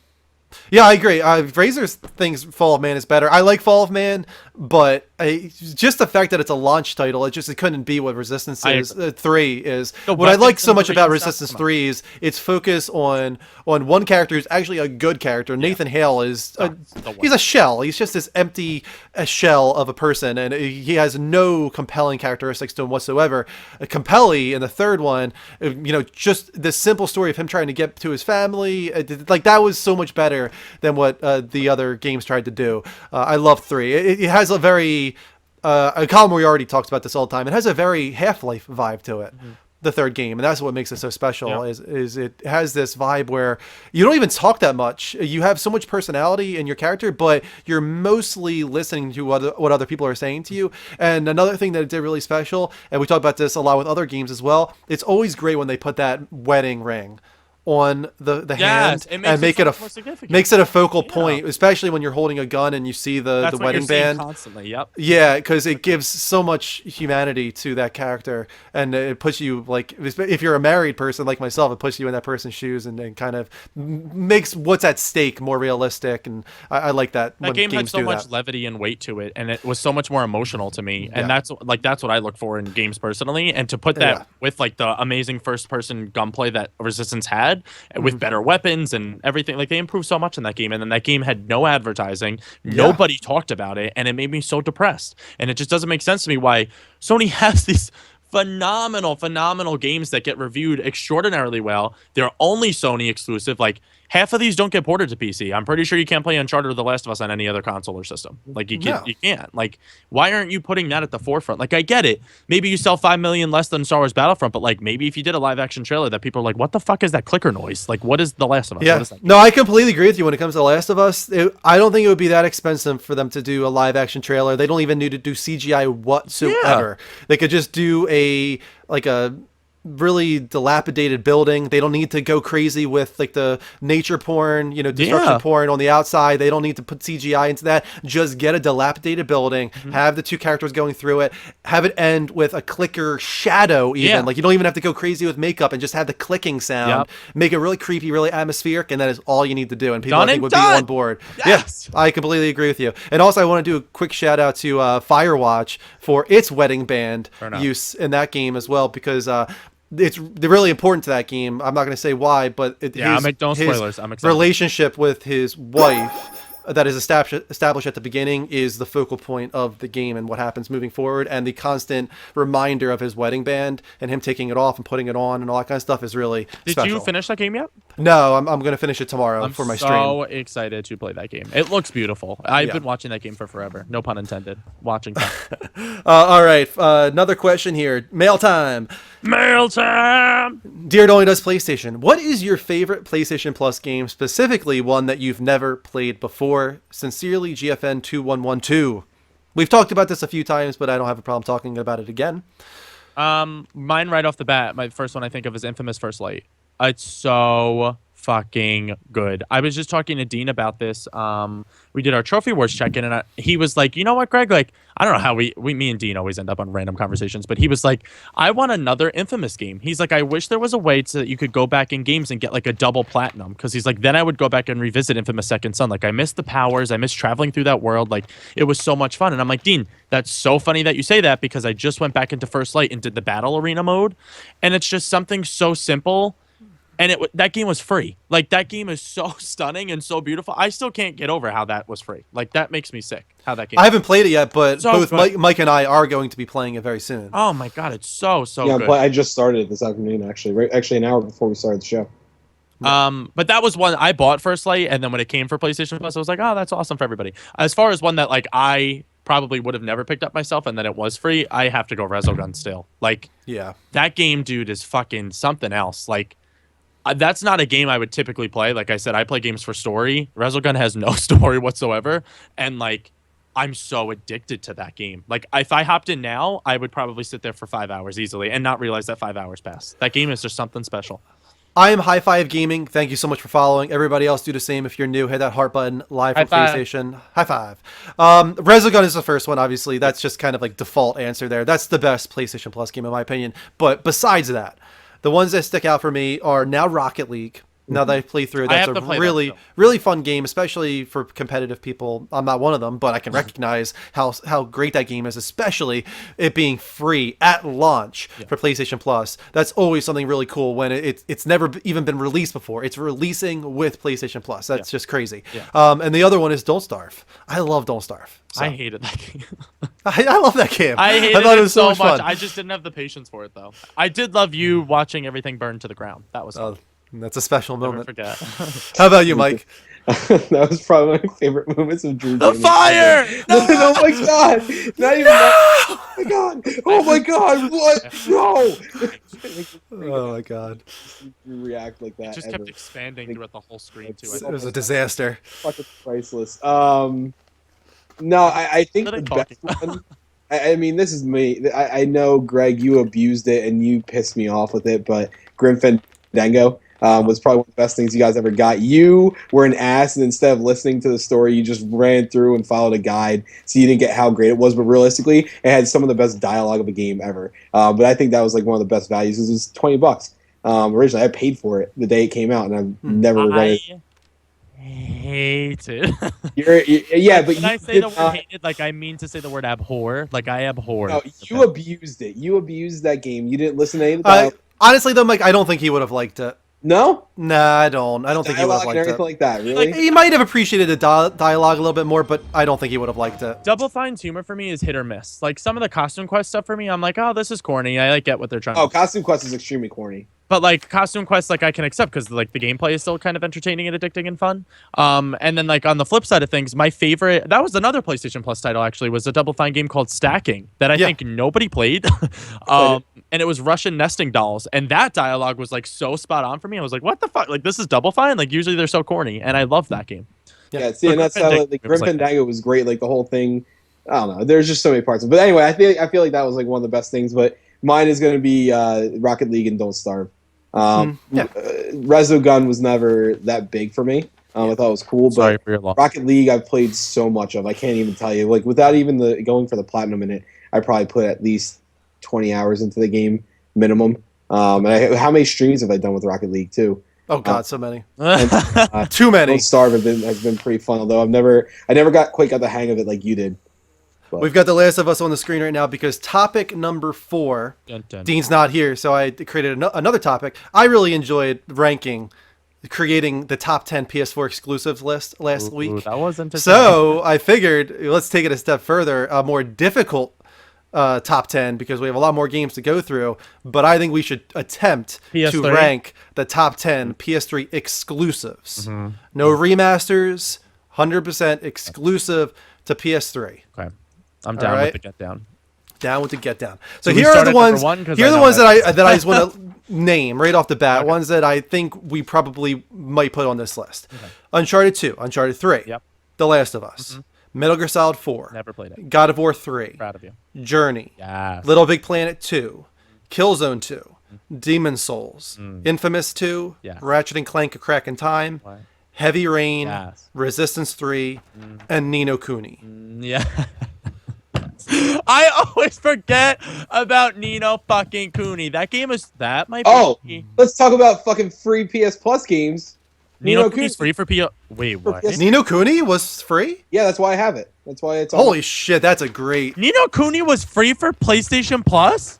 Yeah, I agree. Razor's thinks Fall of Man is better. I like Fall of Man, but just the fact that it's a launch title, it couldn't be what Resistance I is. 3 is. The What I like weapons so and much the about rings stuff, Resistance come on. 3 is its focus on one character who's actually a good character. Nathan Hale is the he's a shell. He's just this empty shell of a person, and he has no compelling characteristics to him whatsoever. Capelli in the third one, just the simple story of him trying to get to his family, like that was so much better than what the other games tried to do. I love 3. It has a very Colin Moriarty talks about this all the time. It has a very Half-Life vibe to it. The third game, and that's what makes it so special. Yeah. Is it has this vibe where you don't even talk that much. You have so much personality in your character, but you're mostly listening to what other people are saying to you. And another thing that it did really special, and we talk about this a lot with other games as well. It's always great when they put that wedding ring on the hand it makes and make so it much more significant. makes it a focal Yeah. point, especially when you're holding a gun and you see the That's what wedding you're seeing band. constantly. Yep. Yeah, because it gives so much humanity to that character, and it puts you, like, if you're a married person like myself, it puts you in that person's shoes and kind of makes what's at stake more realistic. And I like that. That when game had games so do much that. levity and weight to it, and it was so much more emotional to me. And Yeah. that's what I look for in games personally. And to put that Yeah. with like the amazing first-person gunplay that Resistance had, with better weapons and everything, like they improved so much in that game. And then that game had no advertising, nobody talked about it, and it made me so depressed. And it just doesn't make sense to me why Sony has these phenomenal games that get reviewed extraordinarily well. They're only Sony exclusive. Like half of these don't get ported to PC. I'm pretty sure you can't play Uncharted or The Last of Us on any other console or system. Like you can't. Like, why aren't you putting that at the forefront? Like, I get it. Maybe you sell 5 million less than Star Wars Battlefront, but like maybe if you did a live action trailer that people are like, what the fuck is that clicker noise? Like, what is The Last of Us? What Yeah, is that? no, I completely agree with you when it comes to The Last of Us. I don't think it would be that expensive for them to do a live action trailer. They don't even need to do CGI whatsoever. They could just do a really dilapidated building. They don't need to go crazy with like the nature porn, destruction porn on the outside. They don't need to put CGI into that. Just get a dilapidated building, have the two characters going through it, have it end with a clicker shadow even. Yeah. Like you don't even have to go crazy with makeup and just have the clicking sound. Make it really creepy, really atmospheric, and that is all you need to do. And people, I think, would be on board. Yes. Yeah, I completely agree with you. And also I want to do a quick shout out to Firewatch for its wedding band use in that game as well, because it's really important to that game. I'm not going to say why, but no spoilers. I'm excited. relationship with his wife that is established at the beginning is the focal point of the game and what happens moving forward. And the constant reminder of his wedding band and him taking it off and putting it on and all that kind of stuff is really special. Did you finish that game yet? No, I'm gonna finish it tomorrow I'm for my so stream. excited to play that game. It looks beautiful. I've Yeah. been watching that game for forever. No pun intended. Watching time. All right, another question here. Mail time. Mail time. Dear It Only Does PlayStation, what is your favorite PlayStation Plus game, specifically one that you've never played before? Sincerely, GFN2112. We've talked about this a few times, but I don't have a problem talking about it again. Mine right off the bat, my first one I think of is Infamous First Light. It's so fucking good. I was just talking to Dean about this. We did our Trophy Wars check-in, and he was like, "You know what, Greg? Like, I don't know how me and Dean always end up on random conversations, but he was like, I want another Infamous game. He's like, I wish there was a way so that you could go back in games and get like a double platinum, because he's like, then I would go back and revisit Infamous Second Son. Like, I miss the powers, I miss traveling through that world. Like, it was so much fun. And I'm like, Dean, that's so funny that you say that, because I just went back into First Light and did the battle arena mode, and it's just something so simple. And that game was free. Like, that game is so stunning and so beautiful. I still can't get over how that was free. Like, that makes me sick, how that game I haven't played it yet, but So both good. Mike and I are going to be playing it very soon. Oh my god, it's so Yeah, good. but I just started it this afternoon, actually. Actually, an hour before we started the show. But that was one I bought First Light, and then when it came for PlayStation Plus, I was like, oh, that's awesome for everybody. As far as one that like I probably would have never picked up myself, and then it was free, I have to go Resogun still. Like, Yeah. that game, dude, is fucking something else. Like, that's not a game I would typically play. Like I said, I play games for story. Resogun has no story whatsoever, and like, I'm so addicted to that game. Like, if I hopped in now, I would probably sit there for 5 hours easily and not realize that 5 hours passed. That game is just something special. I am High Five Gaming. Thank you so much for following. Everybody else, do the same. If you're new, hit that heart button. Live from High five. PlayStation. High five. Resogun is the first one, obviously. That's just kind of like default answer there. That's the best PlayStation Plus game, in my opinion. But besides that, the ones that stick out for me are now Rocket League. Now that I've played through, I that's have a to play that really, still. really fun game, especially for competitive people. I'm not one of them, but I can recognize how great that game is, especially it being free at launch for PlayStation Plus. That's always something really cool when it's never even been released before. It's releasing with PlayStation Plus. That's just crazy. Yeah. And the other one is Don't Starve. I love Don't Starve. So. I hated that game. I love that game. I hated thought it was so much much. fun. I just didn't have the patience for it, though. I did love you watching everything burn to the ground. That was fun. That's a special Never moment. forget. How about you, Mike? That was probably my favorite moments of Drew. The Gaming. fire! Oh my god! Not even that. Oh my god! Oh my god! What? No! Oh my god. You react like that. It just ever. kept expanding throughout the whole screen, too. It's- It was a disaster. Fucking priceless. No, I think What are the they talking best one. I mean, this is me. I know, Greg, you abused it and you pissed me off with it, but Grim Fandango was probably one of the best things you guys ever got. You were an ass, and instead of listening to the story, you just ran through and followed a guide, so you didn't get how great it was. But realistically, it had some of the best dialogue of a game ever. But I think that was like one of the best values. It was $20. Originally, I paid for it the day it came out, and I've never regretted it. I hate it. Yeah, but when you I say did the word not- hated, like, I mean to say the word abhor. Like, I abhor. No, you abused it. You abused that game. You didn't listen to any of the I, dialogue. honestly, though, Mike, I don't think he would have liked it. No? Nah, I don't. I don't think he would have Dialogue and liked anything it. like that, really? He might have appreciated the dialogue a little bit more, but I don't think he would have liked it. Double Fine's humor for me is hit or miss. Like, some of the Costume Quest stuff for me, I'm like, oh, this is corny. I like get what they're trying Oh, to do. Costume Quest is extremely corny. But like Costume Quest, like I can accept because like the gameplay is still kind of entertaining and addicting and fun. And then like on the flip side of things, my favorite that was another PlayStation Plus title actually was a Double Fine game called Stacking that I think nobody played. And it was Russian nesting dolls, and that dialogue was like so spot on for me. I was like, what the fuck? Like this is Double Fine? Like usually they're so corny, and I love that game. Yeah, see, and that's how the Grim Fandango was great. Like the whole thing, I don't know. There's just so many parts. But anyway, I feel like that was like one of the best things. But mine is going to be Rocket League and Don't Starve. Resogun was never that big for me. I thought it was cool, Sorry but for your loss. Rocket League I've played so much of. I can't even tell you. Like without even the going for the platinum in it, I probably put at least 20 hours into the game minimum. And how many streams have I done with Rocket League too? Oh god, so many. And, Too many. Don't Starve has been pretty fun. Although I never quite got the hang of it like you did. But. We've got The Last of Us on the screen right now because topic number 4, Dun, dun. Dean's not here, so I created another topic. I really enjoyed creating the top 10 PS4 exclusives list last week. That was entertaining. So I figured let's take it a step further, a more difficult top 10 because we have a lot more games to go through, but I think we should attempt to PS3? rank the top 10 PS3 exclusives. No remasters, 100% exclusive to PS3. Okay. I'm down right. with the get down. Down with the get down. So Do we here are start the at ones. number one? 'Cause Here are I the know ones that that- I just want to name right off the bat. Ones that I think we probably might put on this list. Uncharted 2, Uncharted 3, Yep. The Last of Us, Metal Gear Solid 4, Never played it. God of War 3, Proud of you. Journey, Yes. Little Big Planet 2, Killzone 2, Demon Souls, Infamous 2, Yes. Ratchet and Clank: A Crack in Time, What? Heavy Rain, Yes. Resistance 3, and Ni no Kuni. Yeah. I always forget about Nino fucking Cooney. That game is that might be. Oh, let's talk about fucking free PS Plus games. Nino Ni no Cooney's free for PO. Wait, what? PS- Ni no Kuni was free? Yeah, that's why I have it. That's why it's on. Holy shit, that's a great... Nino Cooney was free for PlayStation Plus?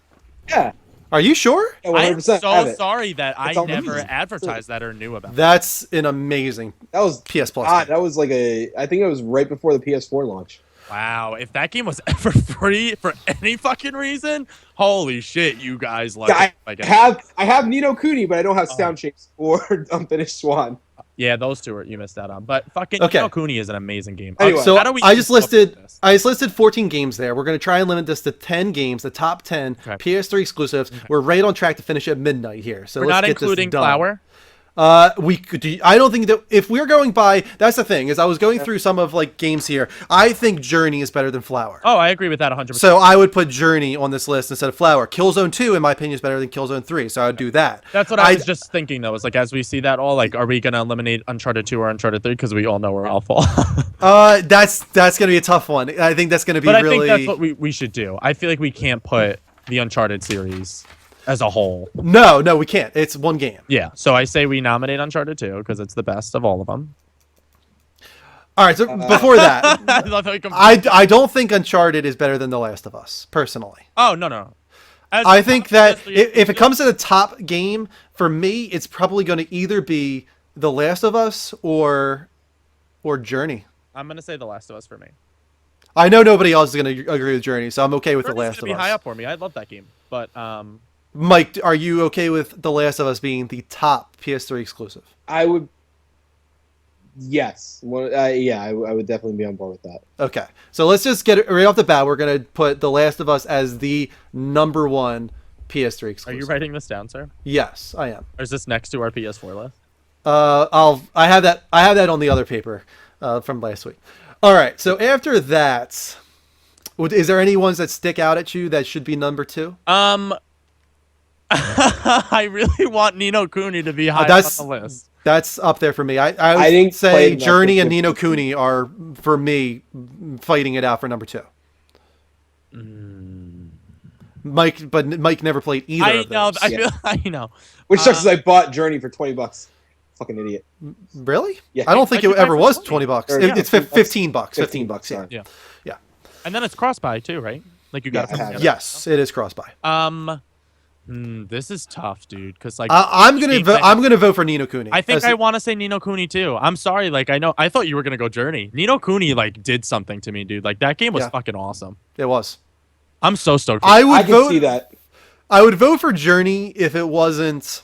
Yeah, Are you sure? yeah, I am 100% have so it. sorry that I It's on never release. advertised that or knew about that. That's an amazing That was PS Plus God. game. That was like I think it was right before the PS4 launch. Wow, if that game was ever free for any fucking reason, holy shit, you guys like Yeah, it. Like, I have Ni no Kuni, but I don't have Sound Shapes or Unfinished Swan. yeah, those two are you missed out on. But fucking Okay. Nino Cooney is an amazing game. Anyway. So how do we I just even come up with listed this? 14 games there. We're going to try and limit this to 10 games, the top 10 Okay. PS3 exclusives. We're right on track to finish at midnight here. So We're let's not get including this done. Flower. We could. I don't think that if we're going by, that's the thing. Is I was going through some of like games here. I think Journey is better than Flower. Oh, I agree with that 100%. So I would put Journey on this list instead of Flower. Killzone 2, in my opinion, is better than Killzone 3. So I would do that. That's what I was just thinking, though. Is like, as we see that all, like, are we going to eliminate Uncharted 2 or Uncharted 3? Because we all know where I'll fall. That's going to be a tough one. I think that's going to be But really. I think that's what we should do. I feel like we can't put the Uncharted series as a whole. No, we can't. It's one game. Yeah. So I say we nominate Uncharted 2 because it's the best of all of them. All right. So before that, I love how he I don't think Uncharted is better than The Last of Us, personally. Oh, no. As I think that PS3 if it comes to the top game, for me, it's probably going to either be The Last of Us or Journey. I'm going to say The Last of Us for me. I know nobody else is going to agree with Journey, so I'm okay with The Journey's Last of gonna be high Us. up for me. I love that game. But Mike, are you okay with The Last of Us being the top PS3 exclusive? I would. Yes. Well, yeah, I would definitely be on board with that. Okay, so let's just get it right off the bat. We're going to put The Last of Us as the number one PS3 are exclusive. you writing this down, sir? Yes, I am. Or is this next to our PS4 list? I have that on the other paper from last week. All right, so after that, is there any ones that stick out at you that should be number 2? I really want Nino Cooney to be high that's- on the list. That's up there for me. I I didn't would say play enough Journey to and give- Ni no Kuni are, for me, fighting it out for number 2. Mike never played either I of know. those. I feel. I know. Which sucks is I bought Journey for $20. Fucking idiot. Really? Yeah. I don't think Why'd it you ever buy for was 20? $20. Or, It- yeah, it's 15 15 bucks. 15 bucks. sorry. Yeah. Yeah. And then it's cross-buy too, right? Like you got Yeah, I it. have it. Yes, it is cross-buy. This is tough, dude. Because like I'm gonna Games vote. I- I'm gonna vote for Ni no Kuni. I think As- I want to say Nino Cooney too. I'm sorry. Like I thought you were gonna go Journey. Nino Cooney like did something to me, dude. Like that game was Yeah. fucking awesome. It was. I'm so stoked. I would I can vote. see that. I would vote for Journey if it wasn't.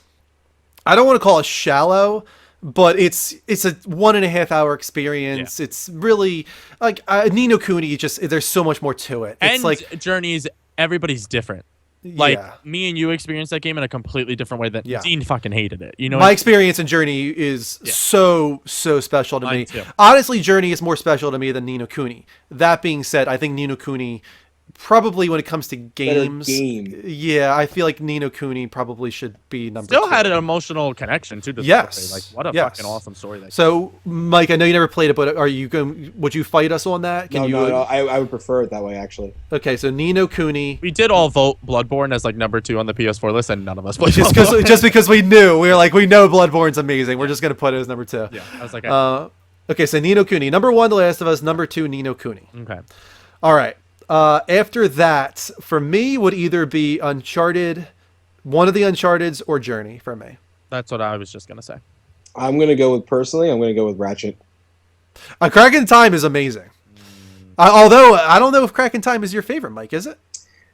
I don't want to call it shallow, but it's a 1.5 hour experience. It's really like Ni no Kuni. There's so much more to it. It's and like Journey's everybody's different. Like yeah. me and you experienced that game in a completely different way. That Yeah. Dean fucking hated it. You know. My experience in Journey is so special to Mine me. too. Honestly, Journey is more special to me than Ni no Kuni. That being said, I think Ni no Kuni probably when it comes to games, game. yeah, I feel like Ni no Kuni probably should be number Still 2. had an emotional connection to the Yes. story. Like what a Yes. fucking awesome story. That So, Mike, I know you never played it, but are you going? Would you fight us on that? No, I would prefer it that way, actually. Okay, so Ni no Kuni. we did all vote Bloodborne as like number 2 on the PS4 list, and none of us played Just Bloodborne. because we knew we know Bloodborne's amazing, we're just gonna put it as number 2. Yeah, I was like, Okay, so Ni no Kuni, number 1, The Last of Us, number 2, Ni no Kuni. okay. All right. After that, for me, would either be Uncharted, one of the Uncharted's, or Journey for me. That's what I was just gonna say. I'm going to go with Ratchet. Crack in Time is amazing. Although I don't know if Crack in Time is your favorite, Mike. Is it?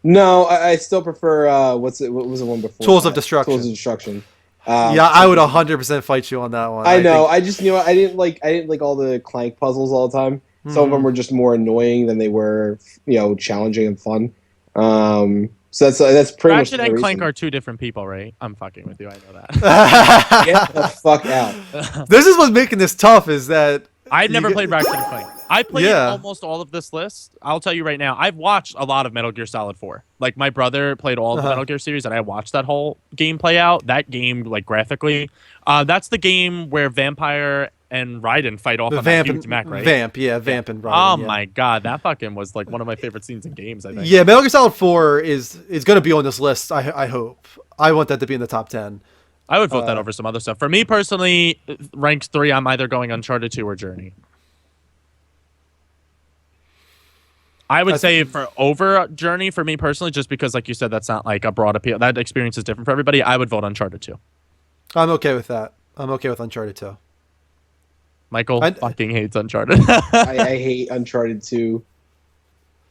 No, I still prefer what was the one before? Tools of Destruction. Tools of Destruction. Yeah, I would 100% fight you on that one. I know. Think... I just knew I didn't like all the Clank puzzles all the time. Some of them were just more annoying than they were, challenging and fun. So that's pretty much Ratchet the and reason. Clank are two different people, right? I'm fucking with you. I know that. Get the fuck out. This is what's making this tough. Is that I've never played Ratchet and Clank. I played Yeah. almost all of this list. I'll tell you right now. I've watched a lot of Metal Gear Solid 4. Like my brother played all of the Metal Gear series, and I watched that whole game play out. That game, like graphically, that's the game where Vampire and Raiden fight off on that huge mech, right? Vamp and Raiden. Oh yeah. my god, that fucking was like one of my favorite scenes in games. I think. Yeah, Metal Gear Solid 4 is going to be on this list. I hope. I want that to be in the top 10. I would vote that over some other stuff. For me personally, ranked 3, I'm either going Uncharted 2 or Journey. I would say for over Journey for me personally, just because, like you said, that's not like a broad appeal. That experience is different for everybody. I would vote Uncharted 2. I'm okay with that. I'm okay with Uncharted 2. Michael fucking hates Uncharted. I hate Uncharted 2.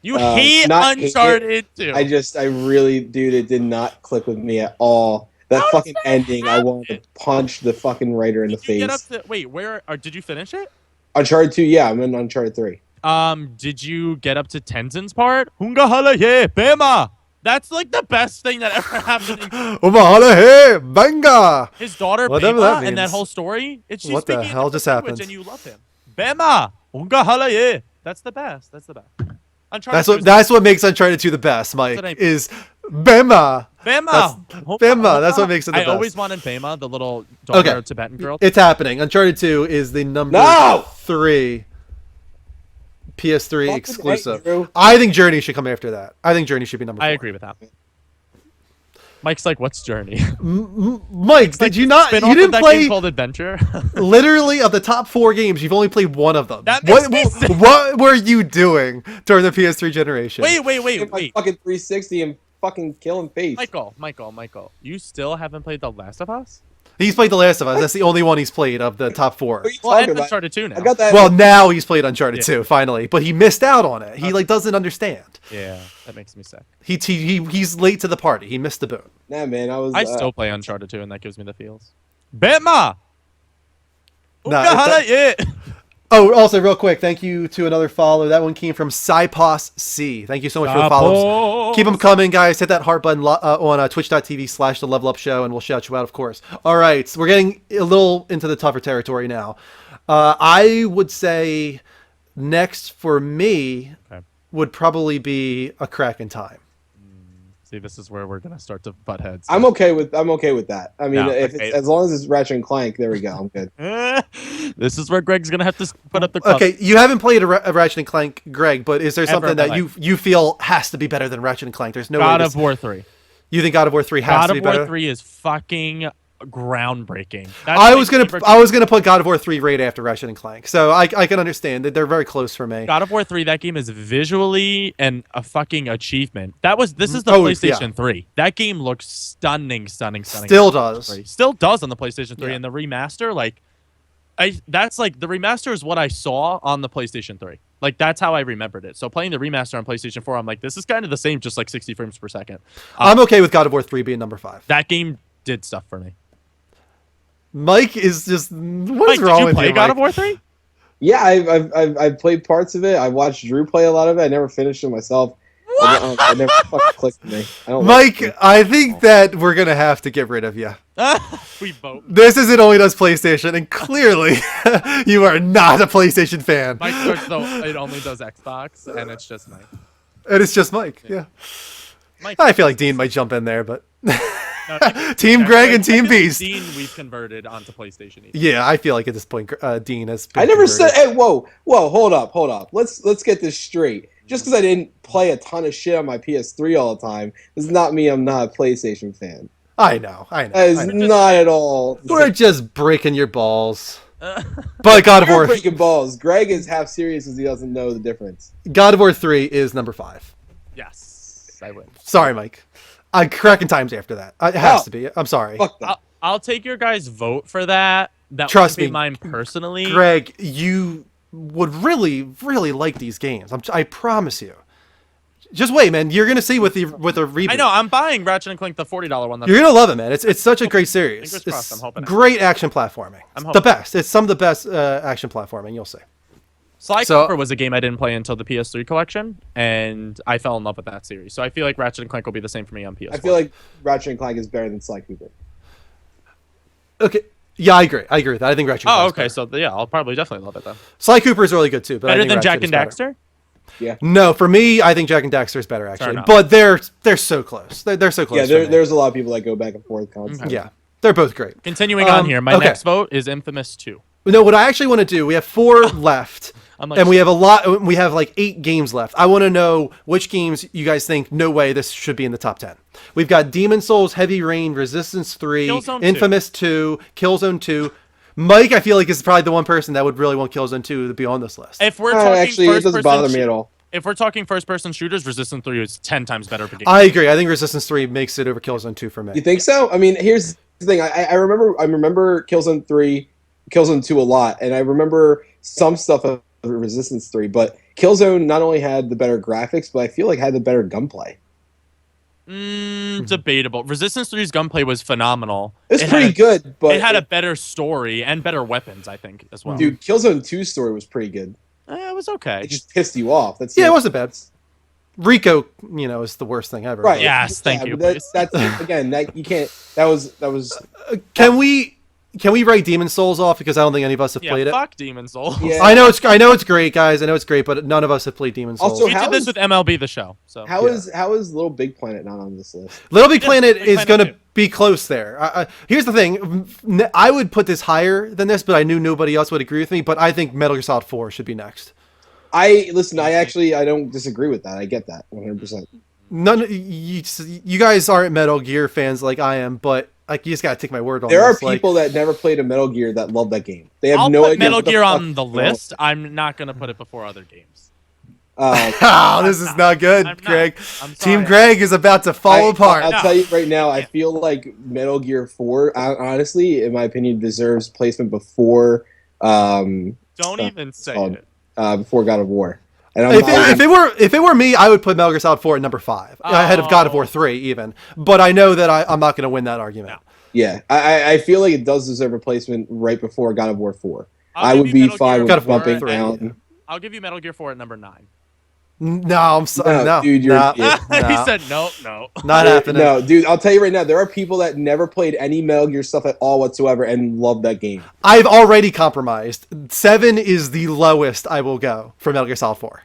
You hate Uncharted 2. I really, dude, it did not click with me at all. That fucking ending, I wanted to punch the fucking writer in the face. Get up to, wait, did you finish it? Uncharted 2, yeah, I'm in Uncharted 3. Did you get up to Tenzin's part? Hunga hala ye, Bema! That's like the best thing that ever happened. Umahala hey, banga! His daughter Whatever Bema that and that means. whole story. It's she's What the speaking hell a just different language happened? And you love him. Bema! Hunga hala ye. That's the best. That's the best. Uncharted That's what makes Uncharted 2 the best, Mike. Is Bema. Bema. Bema. That's what makes it the best. I always wanted Bema, the little daughter Tibetan girl. It's happening. Uncharted 2 is the number 3 PS3 Fucking exclusive. Drew. I think Journey should come after that. I think Journey should be number 4. I agree with that. Mike's like, what's Journey? Mike, did you not? You Spin-off of didn't that play game called Adventure. literally of the top 4 games. You've only played one of them. That makes me sick. What were you doing during the PS3 generation? wait. Fucking 360 and fucking killing face. Michael, you still haven't played The Last of Us? He's played The Last of Us. That's the only one he's played of the top 4. What are you Well, talking and about? Uncharted 2 now. I got that. Well, now he's played Uncharted 2 finally, but he missed out on it. He doesn't understand. Yeah, that makes me sick. He's late to the party. He missed the boat. Nah, man, I still play Uncharted 2, and that gives me the feels. Bema! Nah, Yeah. Oh, also, real quick, thank you to another follow. That one came from Cypos C. Thank you so much for the follows. Keep them coming, guys. Hit that heart button on twitch.tv/The Level Up Show, and we'll shout you out, of course. All right, so we're getting a little into the tougher territory now. I would say next for me would probably be A Crack in Time. See, this is where we're gonna start to butt heads. I'm okay with that. I mean, No, if okay. it's, as long as it's Ratchet and Clank, there we go. I'm good. This is where Greg's gonna have to put up the cup. Okay, you haven't played a Ratchet and Clank, Greg, but is there Ever something in my that you feel has to be better than Ratchet and Clank? There's no God way. of War 3. You think God of War 3 has God to be of War better? 3 is fucking groundbreaking. I was gonna put God of War 3 right after Ratchet and Clank, so I can understand that they're very close for me. God of War 3, that game is visually and a fucking achievement. This is the Oh, PlayStation 3. That game looks stunning. Still does. Still does on the PlayStation 3, Yeah. and the remaster, that's like the remaster is what I saw on the PlayStation 3. Like that's how I remembered it. So playing the remaster on PlayStation 4, I'm like, this is kind of the same, just like 60 frames per second. I'm okay with God of War 3 being number 5. That game did stuff for me. Mike is just what's Mike, wrong did you with play you, God Mike? of War 3? Yeah, I've played parts of it. I watched Drew play a lot of it. I never finished it myself. I never fucking clicked with me. I don't Mike, like I think that we're gonna have to get rid of you. We vote. This is It Only Does PlayStation, and clearly you are not a PlayStation fan. Mike starts though. It only does Xbox, and it's just Mike. And it's just Mike. Yeah. Mike. I feel like Dean might jump in there, but No, Team Greg and Team I feel like Beast. Dean, we've converted onto PlayStation. Even. Yeah, I feel like at this point, Dean has. Been I never converted. said. Hey, whoa, hold up. Let's get this straight. Just because I didn't play a ton of shit on my PS3 all the time does not mean I'm not a PlayStation fan. I know. That is not at all. We're just breaking your balls. But God of You're War, breaking balls. Greg is half serious as he doesn't know the difference. God of War 3 is number 5. Yes, I would. Sorry, Mike. Cracking Times after that. It has to be. I'm sorry. Fuck that. I'll take your guys' vote for that. That Trust would be me, mine personally. Greg, you would really, really like these games. I promise you. Just wait, man. You're gonna see with the reboot. I know. I'm buying Ratchet and Clank, the $40 one. You're gonna love it, man. It's such a great series. Fingers crossed, I'm hoping. Great action platforming. I'm The hoping. best. It's some of the best action platforming. You'll see. Sly So- Cooper was a game I didn't play until the PS3 collection, and I fell in love with that series. So I feel like Ratchet and Clank will be the same for me on PS4. I feel like Ratchet and Clank is better than Sly Cooper. Okay. Yeah, I agree. I agree with that. I think Ratchet. Oh, Clank's okay. better. So yeah, I'll probably definitely love it then. Sly Cooper is really good too. But I Better think than Ratchet Jack is and better. Daxter? Yeah. No, for me, I think Jack and Daxter is better actually. enough. But they're so close. They're so close. Yeah, for me. there's a lot of people that go back and forth constantly. Yeah, they're both great. Continuing on here, my okay. next vote is Infamous 2. No, what I actually want to do, we have 4 left, I'm like, and we have a lot. We have like 8 games left. I want to know which games you guys think. No way, this should be in the top 10. We've got Demon Souls, Heavy Rain, Resistance 3, Killzone 2. Infamous 2, Killzone 2. Mike, I feel like is probably the one person that would really want Killzone 2 to be on this list. If we're talking Actually, it doesn't bother me at all. If we're talking first-person shooters, Resistance 3 is 10 times better for games. I agree. I think Resistance 3 makes it over Killzone 2 for me. You think so? I mean, here's the thing. I remember Killzone 3, Killzone 2 a lot, and I remember some stuff of Resistance 3, but Killzone not only had the better graphics, but I feel like had the better gunplay. Debatable. Resistance 3's gunplay was phenomenal. It's pretty good, but it had a better story and better weapons, I think, as well. dude, Killzone 2's story was pretty good. It was okay. It just pissed you off. That's Yeah, it wasn't bad. Rico, is the worst thing ever. right. Yes, thank you, But please. that's again, that you can't. That was. Can we write Demon Souls off because I don't think any of us have Yeah, played it? fuck Demon Souls. Yeah. I know it's great, guys. I know it's great, but none of us have played Demon Souls. Also, We how did this is- with MLB The Show. So How is Little Big Planet not on this list? Little Big Yeah, Planet Big is Planet going to too. be close there. Here's the thing. I would put this higher than this, but I knew nobody else would agree with me. But I think Metal Gear Solid 4 should be next. I don't disagree with that. I get that 100%. None. You guys aren't Metal Gear fans like I am, but like you just gotta take my word on There are this. Like, people that never played a Metal Gear that love that game. They have I'll no put idea. Metal what the Gear fuck on the is going on. list. I'm not gonna put it before other games. oh, this is not good, I'm not. Greg. I'm Team sorry. Greg is about to fall apart. I'll No. tell you right now. I feel like Metal Gear 4, honestly, in my opinion, deserves placement before Don't even say called- it. before God of War. And I'm If it were me, I would put Metal Gear Solid 4 at number 5, ahead of God of War 3 even. But I know that I'm not going to win that argument. yeah, I feel like it does deserve a placement right before God of War 4. I'll I give would you be Metal fine Gear with God of War bumping 3, down. yeah. I'll give you Metal Gear 4 at number 9. No, I'm sorry. No, dude, you're no, an idiot. He no, said no. not happening. No, dude, I'll tell you right now, there are people that never played any Metal Gear stuff at all whatsoever and love that game. I've already compromised. 7 is the lowest I will go for Metal Gear Solid 4.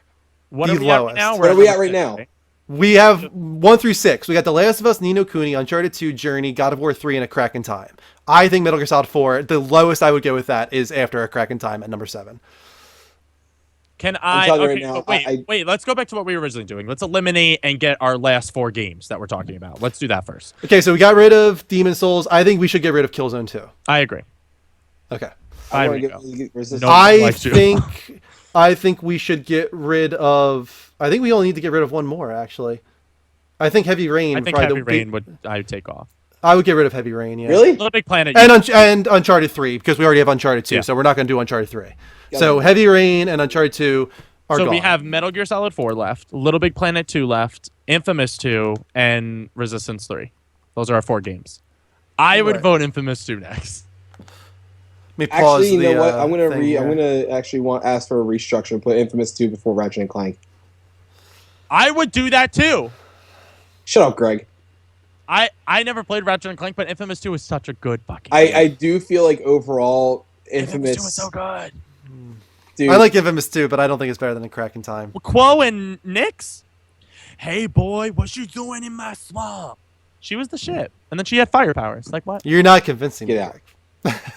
What The are we at right lowest. now? Where are we at number right now? 6, We have 1 through 6. We got The Last of Us, Ni no Kuni, Uncharted 2, Journey, God of War 3, and A Crack in Time. I think Metal Gear Solid 4, the lowest I would go with that is after A Crack in Time at number 7. Can I? telling you Okay, right now, but wait. Let's go back to what we were originally doing. Let's eliminate and get our last 4 games that we're talking about. Let's do that first. Okay, so we got rid of Demon Souls. I think we should get rid of Killzone 2. I agree. Okay. I wanna agree. get Resistance. No. I like to. think we should get rid of. I think we only need to get rid of one more actually. I think Heavy Rain. I think probably Heavy Rain I would take off. I would get rid of Heavy Rain. Yeah. Really? Little Big Planet. And Uncharted 3 because we already have Uncharted 2, Yeah. so we're not going to do Uncharted 3. Yeah. So Heavy Rain and Uncharted 2 are so gone. we have Metal Gear Solid 4 left, Little Big Planet 2 left, Infamous 2, and Resistance 3. Those are our 4 games. I would Right. vote Infamous 2 next. Let me pause Actually, you know the, what? I'm thing here. gonna actually ask for a restructure and put Infamous 2 before Ratchet and Clank. I would do that too. Shut up, Greg. I never played Ratchet and Clank, but Infamous 2 is such a good fucking game. I do feel like overall Infamous 2 Infamous. is so good. Dude, I like Infamous 2, but I don't think it's better than A Crack in Time. Quo and Nyx? Hey boy, what you doing in my swamp? She was the shit. And then she had fire powers. Like what? You're not convincing me. Get out.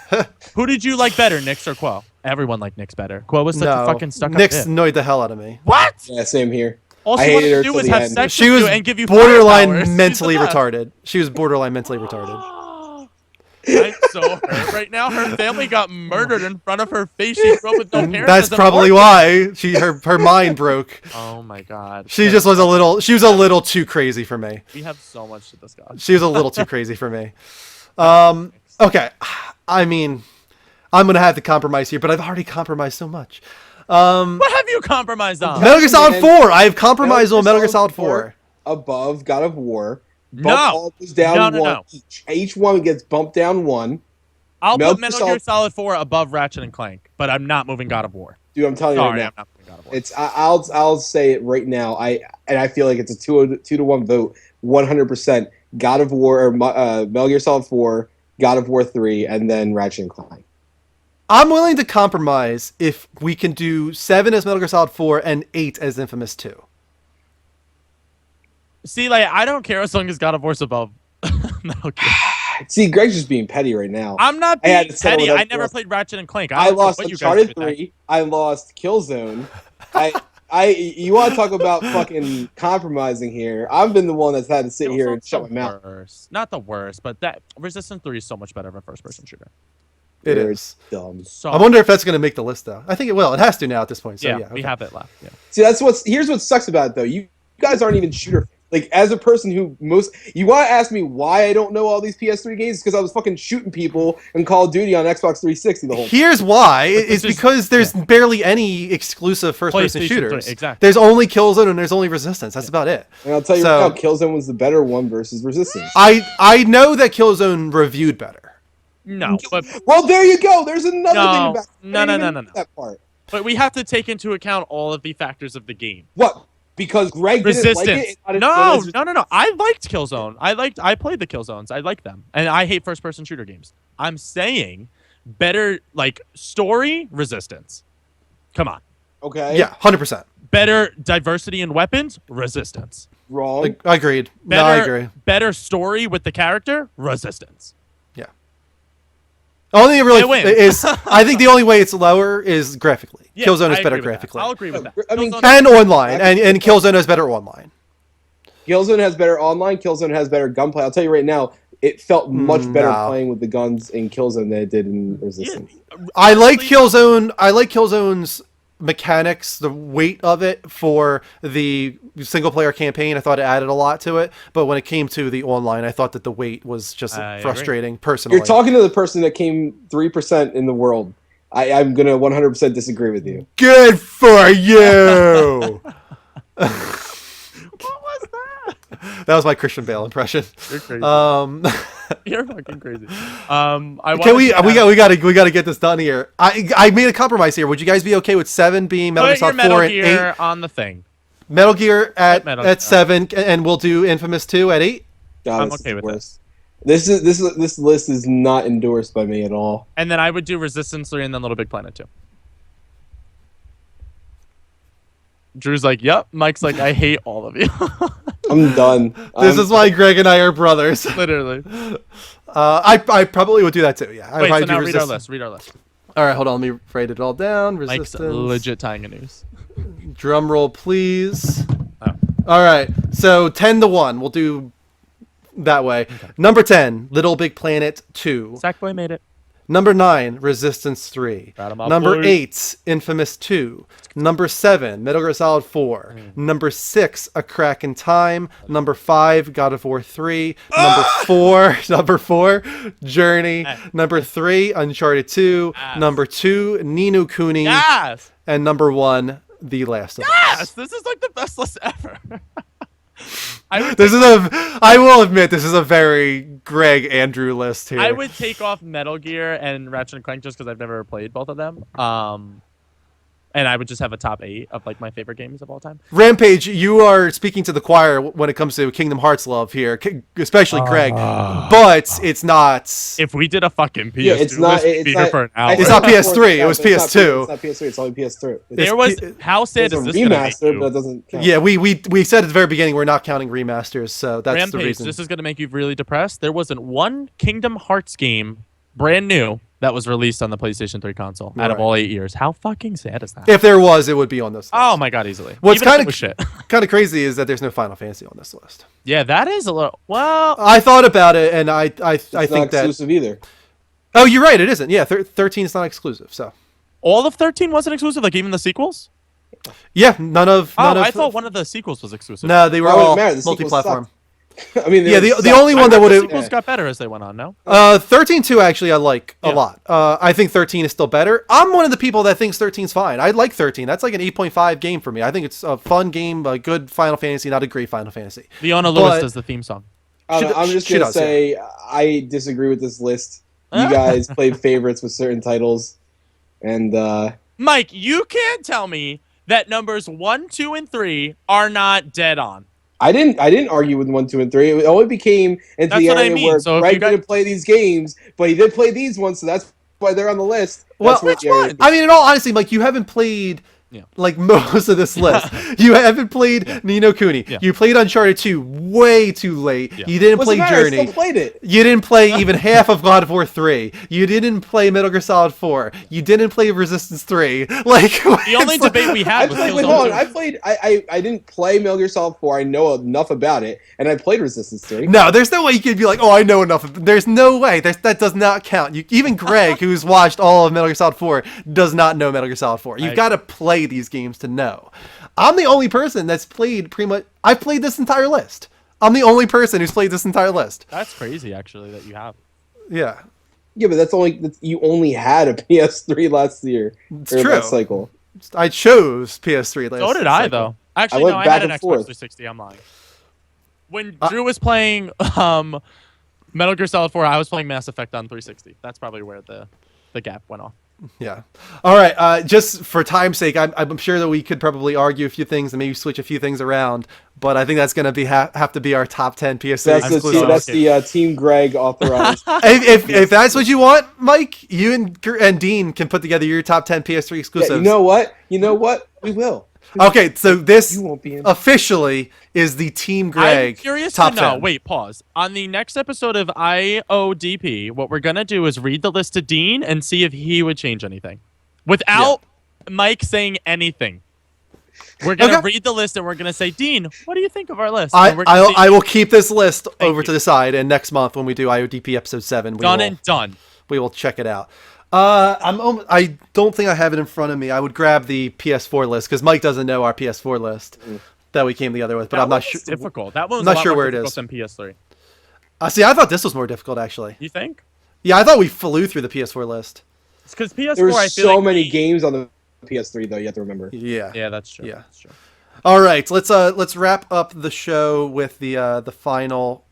Greg. Who did you like better, Nyx or Quo? Everyone liked Nyx better. Quo was such a No, fucking stuck Nick's up bitch. annoyed the hell out of me. What? Yeah, same here. All I she wanted hated her to do till was the have end. sex She with was you and give you fire powers. borderline She's mentally the best. retarded. She was borderline mentally retarded. I'm so hurt right now. Her family got murdered in front of her face. She grew up with no parents. That's as an probably orphan. why her mind broke. Oh my god. She was a little too crazy for me. We have so much to discuss. She was a little too crazy for me. Okay. I mean, I'm going to have to compromise here, but I've already compromised so much. What have you compromised on? Metal Gear Solid 4. I've compromised on Metal Gear Solid 4. Above God of War. No. All goes down No. one each. Each one gets bumped down one. I'll put Metal Gear Solid 4 above Ratchet and Clank, but I'm not moving God of War. Dude, I'm telling you right now. I'm not moving God of War. I'll say it right now. I feel like it's a 2-1 vote. 100%. God of War or Metal Gear Solid 4, God of War 3, and then Ratchet and Clank. I'm willing to compromise if we can do 7 as Metal Gear Solid 4 and 8 as Infamous 2. See, like, I don't care as long as God of War's above Metal Gear. See, Greg's just being petty right now. I'm not being petty. I never played Ratchet and Clank. I lost Uncharted 3. I lost Killzone. You want to talk about fucking compromising here? I've been the one that's had to sit here and shut my mouth. Not the worst, but that Resistance 3 is so much better of a first-person shooter. It is. Dumb. I wonder if that's going to make the list, though. I think it will. It has to now at this point. So, yeah, okay. We have it left. Yeah. See, here's what sucks about it, though. You guys aren't even shooter. Like, as a person who you want to ask me why I don't know all these PS3 games? Because I was fucking shooting people in Call of Duty on Xbox 360 the whole time. Here's why. It's because there's barely any exclusive first-person shooters. Exactly. There's only Killzone and there's only Resistance. That's about it. And I'll tell you right now, Killzone was the better one versus Resistance. I know that Killzone reviewed better. No, but well, there you go. There's another thing about no. that part. But we have to take into account all of the factors of the game. What? Because Greg didn't like it? No. I liked Killzone. I played the Killzones. I like them. And I hate first-person shooter games. I'm saying better, like, story, Resistance. Come on. Okay. Yeah, 100%. Better diversity in weapons, Resistance. Wrong. Agreed. I agree. Better story with the character, Resistance. Yeah. Only is I think the only way it's lower is graphically. Yeah, Killzone is better graphically. I'll agree with that. I mean, and online, and Killzone is better online. Killzone has better online. Killzone has better gunplay. I'll tell you right now, it felt much better playing with the guns in Killzone than it did in Resistance. Yeah. I like Killzone. I like Killzone's mechanics, the weight of it for the single player campaign. I thought it added a lot to it, but when it came to the online, I thought that the weight was just frustrating personally. You're talking to the person that came 3% in the world. I'm gonna 100% disagree with you. Good for you. What was that? That was my Christian Bale impression. You're crazy. You're fucking crazy. We gotta get this done here. I made a compromise here. Would you guys be okay with 7 being Metal Gear Solid 4 and 8 on the thing? Metal Gear at 7, and we'll do Infamous 2 at 8. God, I'm okay with this. This list is not endorsed by me at all. And then I would do Resistance 3 and then Little Big Planet 2. Drew's like, yep. Mike's like, I hate all of you. I'm done. This is why Greg and I are brothers. Literally. I probably would do that too. Yeah. Wait, so now read our list. Read our list. All right, hold on. Let me write it all down. Mike's legit tying a noose. Drum roll, please. Oh. All right. So 10-1. We'll do that way. Okay. Number 10, Little Big Planet 2. Sackboy made it. Number 9, Resistance 3. Number 8, Infamous 2. Number 7, Metal Gear Solid 4. Number 6, A Crack in Time. Number 5, God of War 3. Number 4, Journey. Number 3, Uncharted 2. Number 2, Ni no Kuni. Yes! And number 1, The Last of Us. Yes! This is like the best list ever. I will admit, this is a very Greg Andrew list here. I would take off Metal Gear and Ratchet and Clank just because I've never played both of them. And I would just have a top 8 of like my favorite games of all time. Rampage, you are speaking to the choir when it comes to Kingdom Hearts love here, especially Greg. But it's not. If we did a fucking PS2 it's not for an hour. It's not PS3. It was PS2. It's not PS3. It's only PS3. There was how sad is this remaster, but it doesn't count. Yeah, we said at the very beginning we're not counting remasters, so that's Rampage, the reason. This is going to make you really depressed. There wasn't one Kingdom Hearts game, brand new, that was released on the PlayStation 3 console out of all 8 years. How fucking sad is that? If there was, it would be on this list. Oh my god, easily. What's kind of crazy is that there's no Final Fantasy on this list. Yeah, that is a little. Well, I thought about it, and I think not exclusive either. Oh, you're right. It isn't. Yeah, 13 is not exclusive. So all of 13 wasn't exclusive. Like even the sequels. Yeah, none of. I thought one of the sequels was exclusive. No, they were all multi-platform. I mean, Yeah, the only one that The would have sequels got better as they went on. No. 13-2 actually I like a Yeah. lot. I think 13 is still better. I'm one of the people that thinks 13's fine. I like 13. That's like an 8.5 game for me. I think it's a fun game, a good Final Fantasy, not a great Final Fantasy. Leona But- Lewis does the theme song. I'm just she gonna does, say I disagree with this list. You guys played favorites with certain titles, and Mike, you can't tell me that numbers 1, 2, and 3 are not dead on. I didn't argue with 1, 2, and 3. It only became into That's the what I area mean. where So if Greg you guys- didn't play these games, but he did play these ones, so that's why they're on the list. Well, That's what which the area- one? I mean, in all honesty, like you haven't played Yeah. like most of this list. You haven't played Ni no Kuni. Yeah. You played Uncharted 2 way too late. Yeah. You didn't What's play the matter? I Journey. still played it. You didn't play even half of God of War 3. You didn't play Metal Gear Solid 4. You didn't play Resistance 3. Like The only it's like- debate we I had was played. Wait, Killzone hold on. 2. I played. I didn't play Metal Gear Solid 4. I know enough about it, and I played Resistance 3. No, there's no way you could be like, oh, I know enough. There's no way. That does not count. Even Greg, who's watched all of Metal Gear Solid 4, does not know Metal Gear Solid 4. You've got to play these games to know. I'm the only person that's played pretty much. I've played this entire list. I'm the only person who's played this entire list. That's crazy, actually, that you have. Yeah, Yeah, but you only had a PS3 last year. It's or true. last cycle. I chose PS3 last. So did I, cycle. though. Actually, I went no, I back had an and Xbox forth. 360. I'm lying. When Drew was playing Metal Gear Solid 4, I was playing Mass Effect on 360. That's probably where the gap went off. Yeah. All right. Just for time's sake, I'm sure that we could probably argue a few things and maybe switch a few things around. But I think that's going to be have to be our top 10 PS3 exclusives. That's the Team Greg authorized. If that's what you want, Mike, you and Dean can put together your top 10 PS3 Yeah, exclusives. you know what? You know what? We will. Okay, so this You won't be in. officially is the Team Greg I'm curious top to know. 10. Wait, pause. On the next episode of IODP, what we're gonna do is read the list to Dean and see if he would change anything, without Mike saying anything. We're gonna Okay. read the list and we're gonna say, Dean, what do you think of our list? And we're gonna see- I will keep this list over you. to the side, and next month when we do IODP episode 7, done and done. we will check it out. I don't think I have it in front of me. I would grab the PS4 list because Mike doesn't know our PS4 list that we came together with, but That I'm not one sure. was difficult. That one was not a lot sure more where it difficult is. than PS3. See, I thought this was more difficult actually. You think? Yeah, I thought we flew through the PS4 list. Because PS4, There were I feel so like many games on the PS3 though. You have to remember. Yeah. Yeah, that's true. Yeah. That's true. All right, let's wrap up the show with the final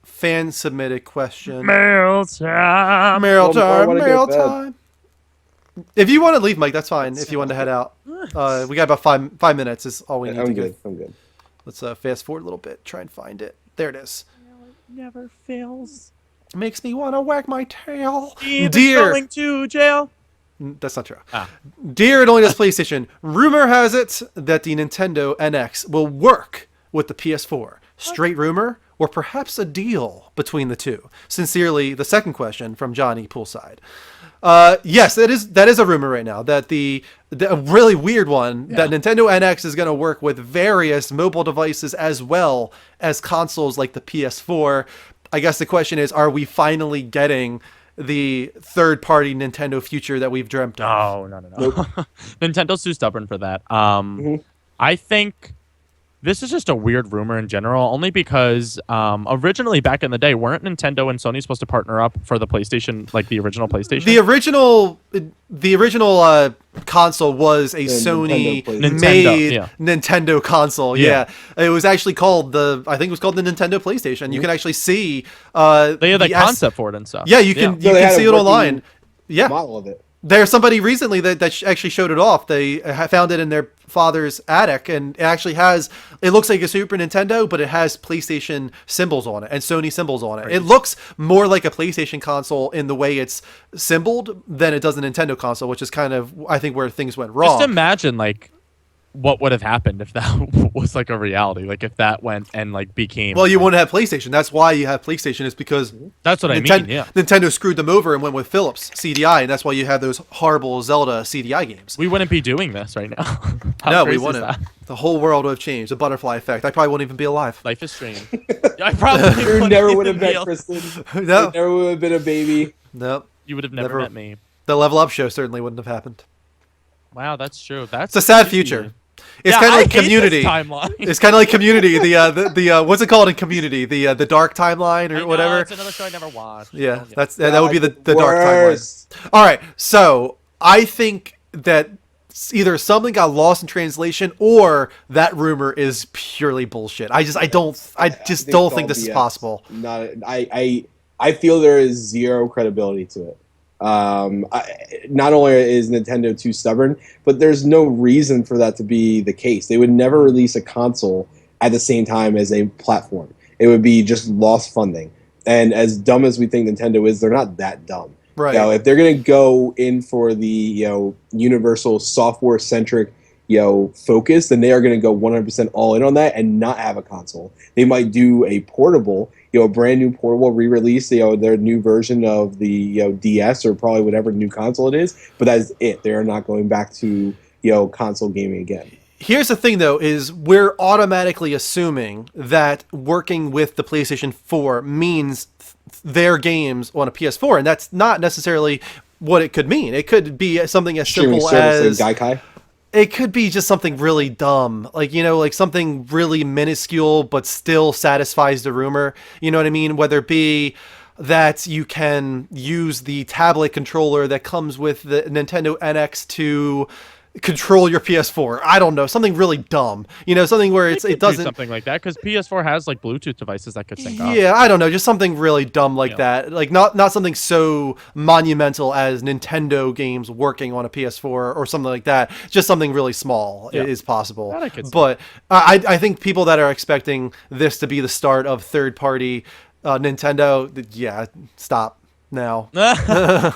fan submitted question. Mail time. Mail Well, I time, wanna go mail to bed. time. If you want to leave, Mike, that's fine. If you want to head out, we got about five minutes. Is all we need I'm to good. go. I'm good. Let's fast forward a little bit. Try and find it. There it is. Never fails. Makes me want to wag my tail. Even Dear, going to jail. that's not true. Ah. Dear It Only Does PlayStation, rumor has it that the Nintendo NX will work with the PS4. Straight rumor, or perhaps a deal between the two? Sincerely, the second question from Johnny Poolside. Yes, that is a rumor right now that the a really weird one that Nintendo NX is going to work with various mobile devices as well as consoles like the PS4. I guess the question is, are we finally getting the third-party Nintendo future that we've dreamt of? No. Nintendo's too stubborn for that. I think this is just a weird rumor in general, only because originally back in the day, weren't Nintendo and Sony supposed to partner up for the PlayStation, like the original PlayStation? The original console was a Sony Nintendo made yeah. Nintendo console. Yeah. It was actually called I think it was called the Nintendo PlayStation. You can actually see They had the the concept for it and stuff. Yeah, you can So they had see a it working online. Yeah. Model of it. There's somebody recently that actually showed it off. They found it in their father's attic, and it actually it looks like a Super Nintendo, but it has PlayStation symbols on it and Sony symbols on it. It looks more like a PlayStation console in the way it's symboled than it does a Nintendo console, which is kind of, I think, where things went wrong. Just imagine, like, what would have happened if that was like a reality, like if that went and like became. Well, you wouldn't have PlayStation. That's why you have PlayStation, is because That's what I mean. Yeah, Nintendo screwed them over and went with Philips CDI, and that's why you have those horrible Zelda CDI games. we wouldn't be doing this right now. How No, we crazy is wouldn't. that? The whole world would have changed. The butterfly effect. I probably wouldn't even be alive. Life is strange. I probably You wouldn't never even would have be met able- Kristen. No. You never would have been a baby. Nope. You would have never met me. The Level Up show certainly wouldn't have happened. Wow, that's true. That's It's a sad crazy. future. It's Yeah, kind of I like hate Community. this timeline. It's kind of like Community. The what's it called in Community? The dark timeline or I know, whatever. it's another show I never watched. Yeah, Well, that would be the dark timeline. Worst. All right, so I think that either something got lost in translation or that rumor is purely bullshit. I just don't it's don't all think this is BS. possible. I feel there is zero credibility to it. Not only is Nintendo too stubborn, but there's no reason for that to be the case. They would never release a console at the same time as a platform. It would be just lost funding. And as dumb as we think Nintendo is, they're not that dumb. Right. You know, if they're going to go in for the universal software centric focus, then they are going to go 100% all in on that and not have a console. They might do a portable, a brand new portable re-release, their new version of the DS or probably whatever new console it is, but that's it. They are not going back to console gaming again. Here's the thing, though, is we're automatically assuming that working with the PlayStation 4 means their games on a PS4, and that's not necessarily what it could mean. It could be something as Streaming simple service as like Gaikai. it could be just something really dumb, like like something really minuscule but still satisfies the rumor. You know what I mean? Whether it be that you can use the tablet controller that comes with the Nintendo NX to control your PS4. I don't know, something really dumb. Something where it do doesn't. something like that because PS4 has like Bluetooth devices that could sync up. Yeah, I don't know, just something really dumb like that. Like not something so monumental as Nintendo games working on a PS4 or something like that. Just something really small is possible. That I could see. But I think people that are expecting this to be the start of third-party Nintendo, stop now.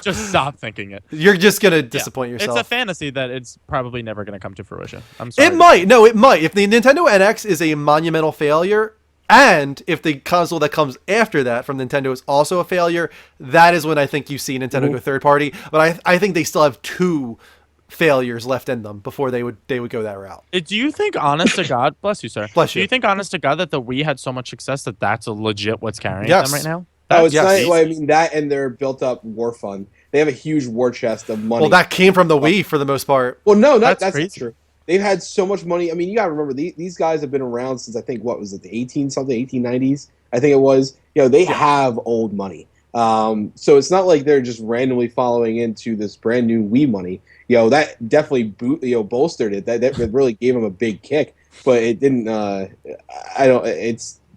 Just stop thinking it. You're just gonna disappoint yourself. It's a fantasy that it's probably never going to come to fruition. I'm sorry. It might. No, it might. If the Nintendo NX is a monumental failure, and if the console that comes after that from Nintendo is also a failure, that is when I think you see Nintendo go third party. But I think they still have two failures left in them before they would go that route. Do you think, honest to God, bless you, sir. Bless you. Do you think, honest to God, that the Wii had so much success that that's a legit what's carrying Yes. them right now? It's yes. not. Well, I mean that, and their built-up war fund. They have a huge war chest of money. Well, that came from the Wii for the most part. Well, no, That's that's not crazy. true. They've had so much money. I mean, you gotta remember these guys have been around since I think what was it, the 1890s? I think it was. They have old money. So it's not like they're just randomly following into this brand new Wii money. That definitely bolstered it. That really gave them a big kick. But it didn't.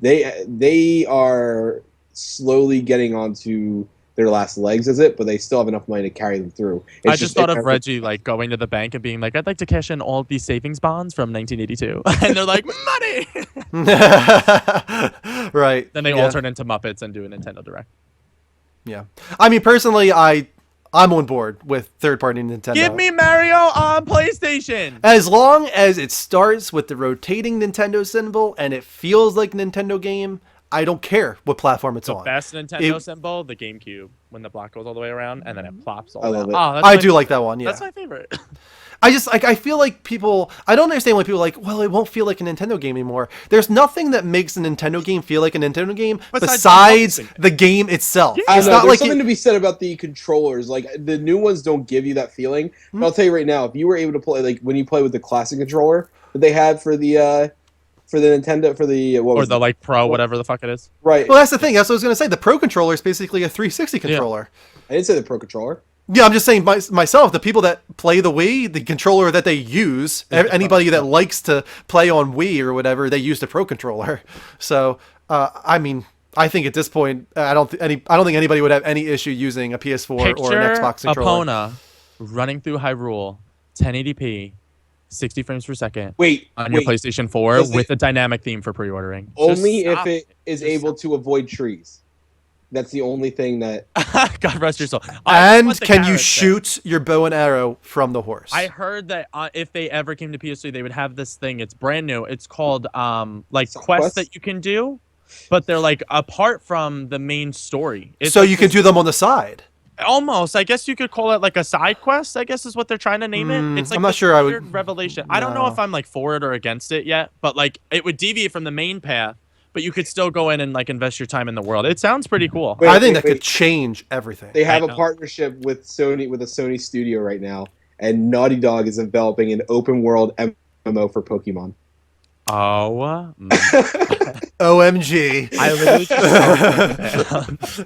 They are slowly getting onto their last legs as it, but they still have enough money to carry them through. I just thought of Reggie like going to the bank and being like, "I'd like to cash in all these savings bonds from 1982," and they're like, "Money!" Right. Then they all turn into Muppets and do a Nintendo Direct. Yeah. I mean, personally, I'm on board with third-party Nintendo. Give me Mario on PlayStation. As long as it starts with the rotating Nintendo symbol and it feels like a Nintendo game, I don't care what platform it's on. Best Nintendo symbol, the GameCube, when the block goes all the way around and then it plops all I love down. it. Oh, that's I my- do like that one, yeah. That's my favorite. I feel like people, I don't understand why people are like, well, it won't feel like a Nintendo game anymore. There's nothing that makes a Nintendo game feel like a Nintendo game besides the game itself. Yeah. It's I know, not there's like something to be said about the controllers. Like the new ones don't give you that feeling. But I'll tell you right now, if you were able to play like when you play with the classic controller that they had for the Nintendo for the Or the like Pro, whatever the fuck it is. right. Well, that's the thing. That's what I was going to say. The Pro Controller is basically a 360 controller. I didn't say the Pro controller. Yeah, I'm just saying myself, the people that play the Wii, the controller that they use, anybody that likes to play on Wii or whatever, they use the Pro controller. So, I mean, I think at this point, I don't think anybody would have any issue using a PS4 or an Xbox controller. Epona running through Hyrule, 1080p, 60 frames per second Wait, on your PlayStation 4 Does with a dynamic theme for pre-ordering. only Just if stop it is able to avoid trees. That's the only thing that. God rest your soul. And can you shoot your bow and arrow from the horse? I heard that if they ever came to PS3, they would have this thing. It's brand new. It's called like Side quests quests? that you can do, but they're like apart from the main story. It's so like you can do them on the side. almost. I guess you could call it like a side quest. I guess is what they're trying to name it. It's like I'm not this sure I would- weird revelation. I don't know No. if I'm like for it or against it yet, but like it would deviate from the main path. But you could still go in and like invest your time in the world. It sounds pretty cool. Wait, I think wait, that could wait. change everything. They have I a know. partnership with Sony with a Sony studio right now, and Naughty Dog is developing an open world MMO for Pokemon. Oh, OMG. I literally just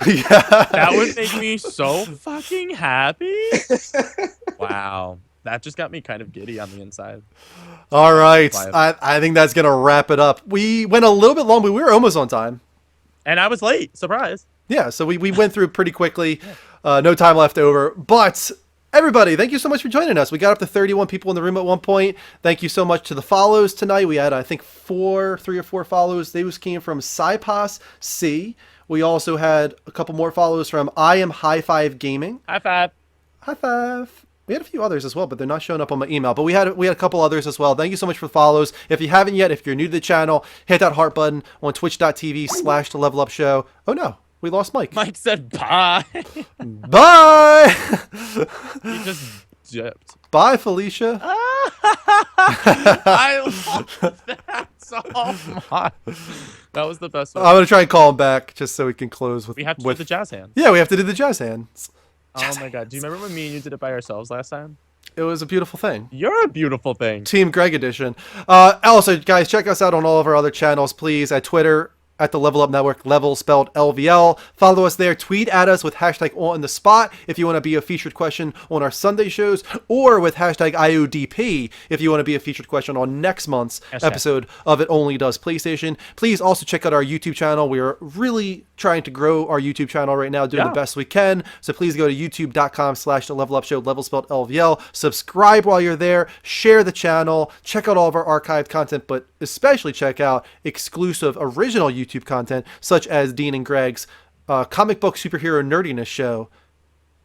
Yeah. that would make me so fucking happy. Wow. That just got me kind of giddy on the inside. All right. I think that's going to wrap it up. We went a little bit long, but we were almost on time. And I was late. Surprise. Yeah, so we went through pretty quickly. No time left over. But everybody, thank you so much for joining us. We got up to 31 people in the room at one point. Thank you so much to the follows tonight. We had, I think, 3 or 4 follows. Those came from Cypos C. We also had a couple more follows from I Am High Five Gaming. High five. High five. We had a few others as well, but they're not showing up on my email. But we had a couple others as well. Thank you so much for the follows. If you haven't yet, if you're new to the channel, hit that heart button on twitch.tv/The Level Up Show. Oh no, we lost Mike. Mike said bye. Bye. He just dipped. Bye, Felicia. I love that so much. That was the best one. I'm gonna try and call him back just so we can close with. We have to do the jazz hands. Yeah, we have to do the jazz hands. Oh my god. Do you remember when me and you did it by ourselves last time? It was a beautiful thing. You're a beautiful thing. Team Greg edition. Also, guys, check us out on all of our other channels, please. At Twitter, at the Level Up Network, level spelled LVL. Follow us there. Tweet at us with hashtag on the spot if you want to be a featured question on our Sunday shows, or with hashtag IODP if you want to be a featured question on next month's episode of It Only Does PlayStation. Please also check out our YouTube channel. We are really trying to grow our YouTube channel right now, doing the best we can. So please go to youtube.com/The Level Up Show, level spelled LVL. Subscribe while you're there. Share the channel. Check out all of our archived content, but especially check out exclusive original YouTube content, such as Dean and Greg's comic book superhero nerdiness show.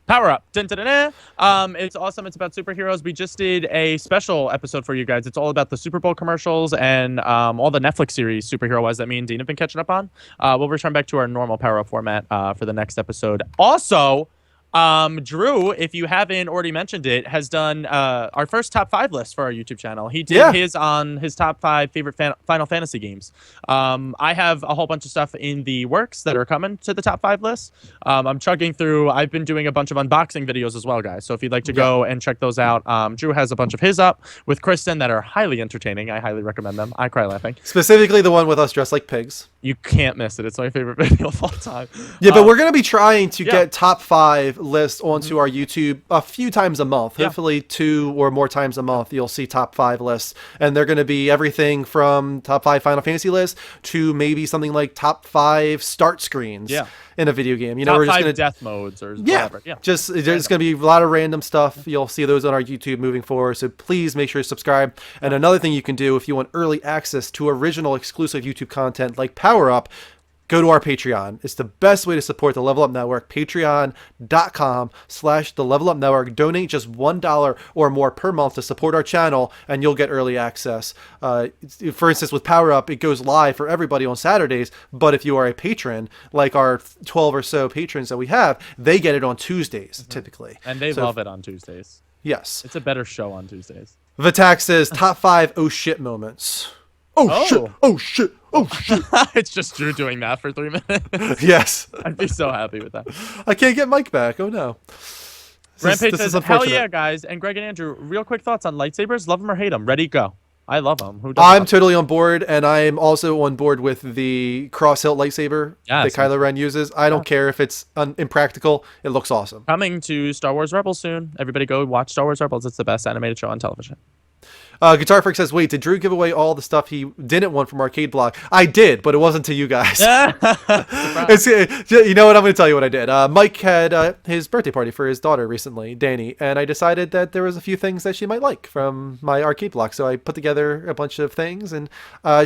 Power Up. Dun, dun, dun, dun. It's awesome. It's about superheroes. We just did a special episode for you guys. It's all about the Super Bowl commercials and all the Netflix series superhero-wise that me and Dean have been catching up on. We'll return back to our normal Power Up format for the next episode. Also, Drew, if you haven't already mentioned it, has done our first top 5 list for our YouTube channel. He did his on his top 5 favorite Final Fantasy games. I have a whole bunch of stuff in the works that are coming to the top 5 list. I'm chugging through. I've been doing a bunch of unboxing videos as well, guys. So if you'd like to go and check those out, Drew has a bunch of his up with Kristen that are highly entertaining. I highly recommend them. I cry laughing. Specifically the one with us dressed like pigs. You can't miss it. It's my favorite video of all time. Yeah, but we're going to be trying to get top 5 lists onto our YouTube a few times a month. Hopefully 2 or more times a month you'll see top 5 lists. And they're going to be everything from top 5 Final Fantasy lists to maybe something like top 5 start screens in a video game. You know, top we're just 5 going to death modes or whatever. Yeah. Just there's going to be a lot of random stuff. You'll see those on our YouTube moving forward. So please make sure to subscribe. And another thing you can do if you want early access to original exclusive YouTube content like Power Up, go to our Patreon. It's the best way to support the Level Up Network. Patreon.com/The Level Up Network. Donate just $1 or more per month to support our channel, and you'll get early access. For instance, with Power Up, it goes live for everybody on Saturdays, but if you are a patron, like our 12 or so patrons that we have, they get it on Tuesdays, typically. And they love it on Tuesdays. Yes. It's a better show on Tuesdays. Vatak says, top 5 oh shit moments. Oh shit, oh shit, oh shit. It's just Drew doing that for 3 minutes. Yes. I'd be so happy with that. I can't get Mike back. Oh no. Rampage says, hell yeah, guys. And Greg and Andrew, real quick thoughts on lightsabers. Love them or hate them? Ready, go. I love them. Who doesn't? I'm totally on board, and I'm also on board with the cross-hilt lightsaber that Kylo Ren uses. I don't care if it's impractical. It looks awesome. Coming to Star Wars Rebels soon. Everybody go watch Star Wars Rebels. It's the best animated show on television. Guitar Freak says, wait, did Drew give away all the stuff he didn't want from Arcade Block? I did, but it wasn't to you guys. You know what? I'm going to tell you what I did. Mike had his birthday party for his daughter recently, Danny, and I decided that there was a few things that she might like from my Arcade Block. So I put together a bunch of things, and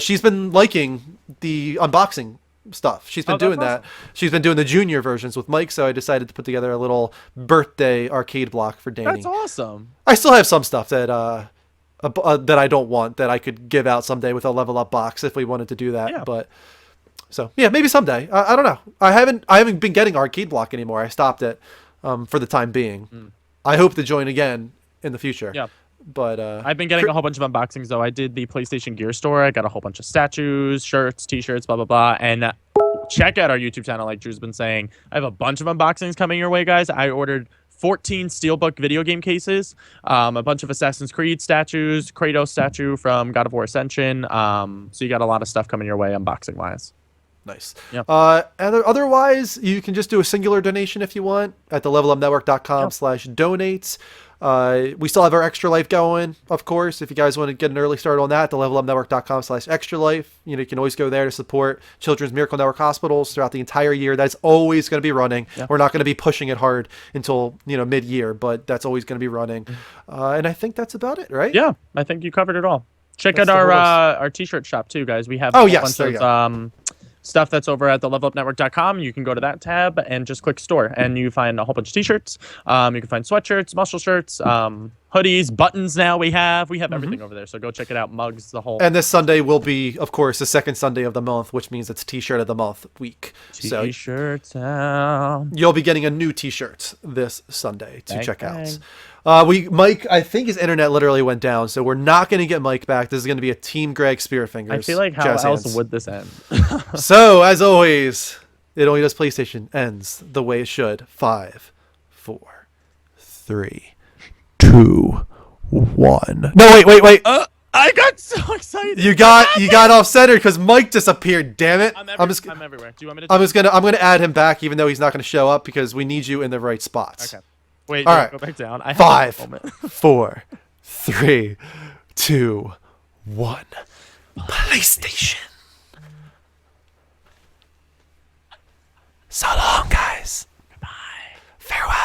she's been liking the unboxing stuff. She's been doing that. She's been doing the junior versions with Mike, so I decided to put together a little birthday Arcade Block for Danny. That's awesome. I still have some stuff that that I don't want that I could give out someday with a Level Up box if we wanted to do that. But so yeah, maybe someday. I don't know. I haven't been getting Arcade Block anymore. I stopped it for the time being. I hope to join again in the future. Yeah. But I've been getting a whole bunch of unboxings though. I did the PlayStation Gear Store. I got a whole bunch of statues, shirts, t-shirts, blah blah blah. And check out our YouTube channel, like Drew's been saying. I have a bunch of unboxings coming your way, guys. I ordered 14 Steelbook video game cases, a bunch of Assassin's Creed statues, Kratos statue from God of War Ascension. So you got a lot of stuff coming your way unboxing wise. Nice. Yep. Otherwise, you can just do a singular donation if you want at the levelupnetwork.com/donates. We still have our Extra Life going, of course. If you guys want to get an early start on that, the levelupnetwork.com/extra life. You can always go there to support Children's Miracle Network hospitals throughout the entire year. That's always going to be running. Yeah. We're not going to be pushing it hard until mid-year, but that's always going to be running. And I think that's about it, right? Yeah, I think you covered it all. Check out our t-shirt shop too, guys. We have a bunch of stuff that's over at the levelupnetwork.com. You can go to that tab and just click store, and you find a whole bunch of t-shirts. You can find sweatshirts, muscle shirts, hoodies, buttons. Now we have everything over there. So go check it out. Mugs, the whole. And this Sunday will be, of course, the second Sunday of the month, which means it's T-shirt of the month week. T-shirts. So you'll be getting a new T-shirt this Sunday to check out. Mike, I think his internet literally went down, so we're not going to get Mike back. This is going to be a Team Greg Spearfingers. I feel like how else would this end? So, as always, It Only Does PlayStation ends the way it should. 5, 4, 3, 2, 1. No, wait. I got so excited. You got off center because Mike disappeared. Damn it! I'm everywhere. Do you want me to? I'm gonna add him back, even though he's not gonna show up because we need you in the right spots. Okay. Wait. All right. Go back down. 5, 4, 3, 2, 1. PlayStation. So long, guys. Goodbye. Farewell.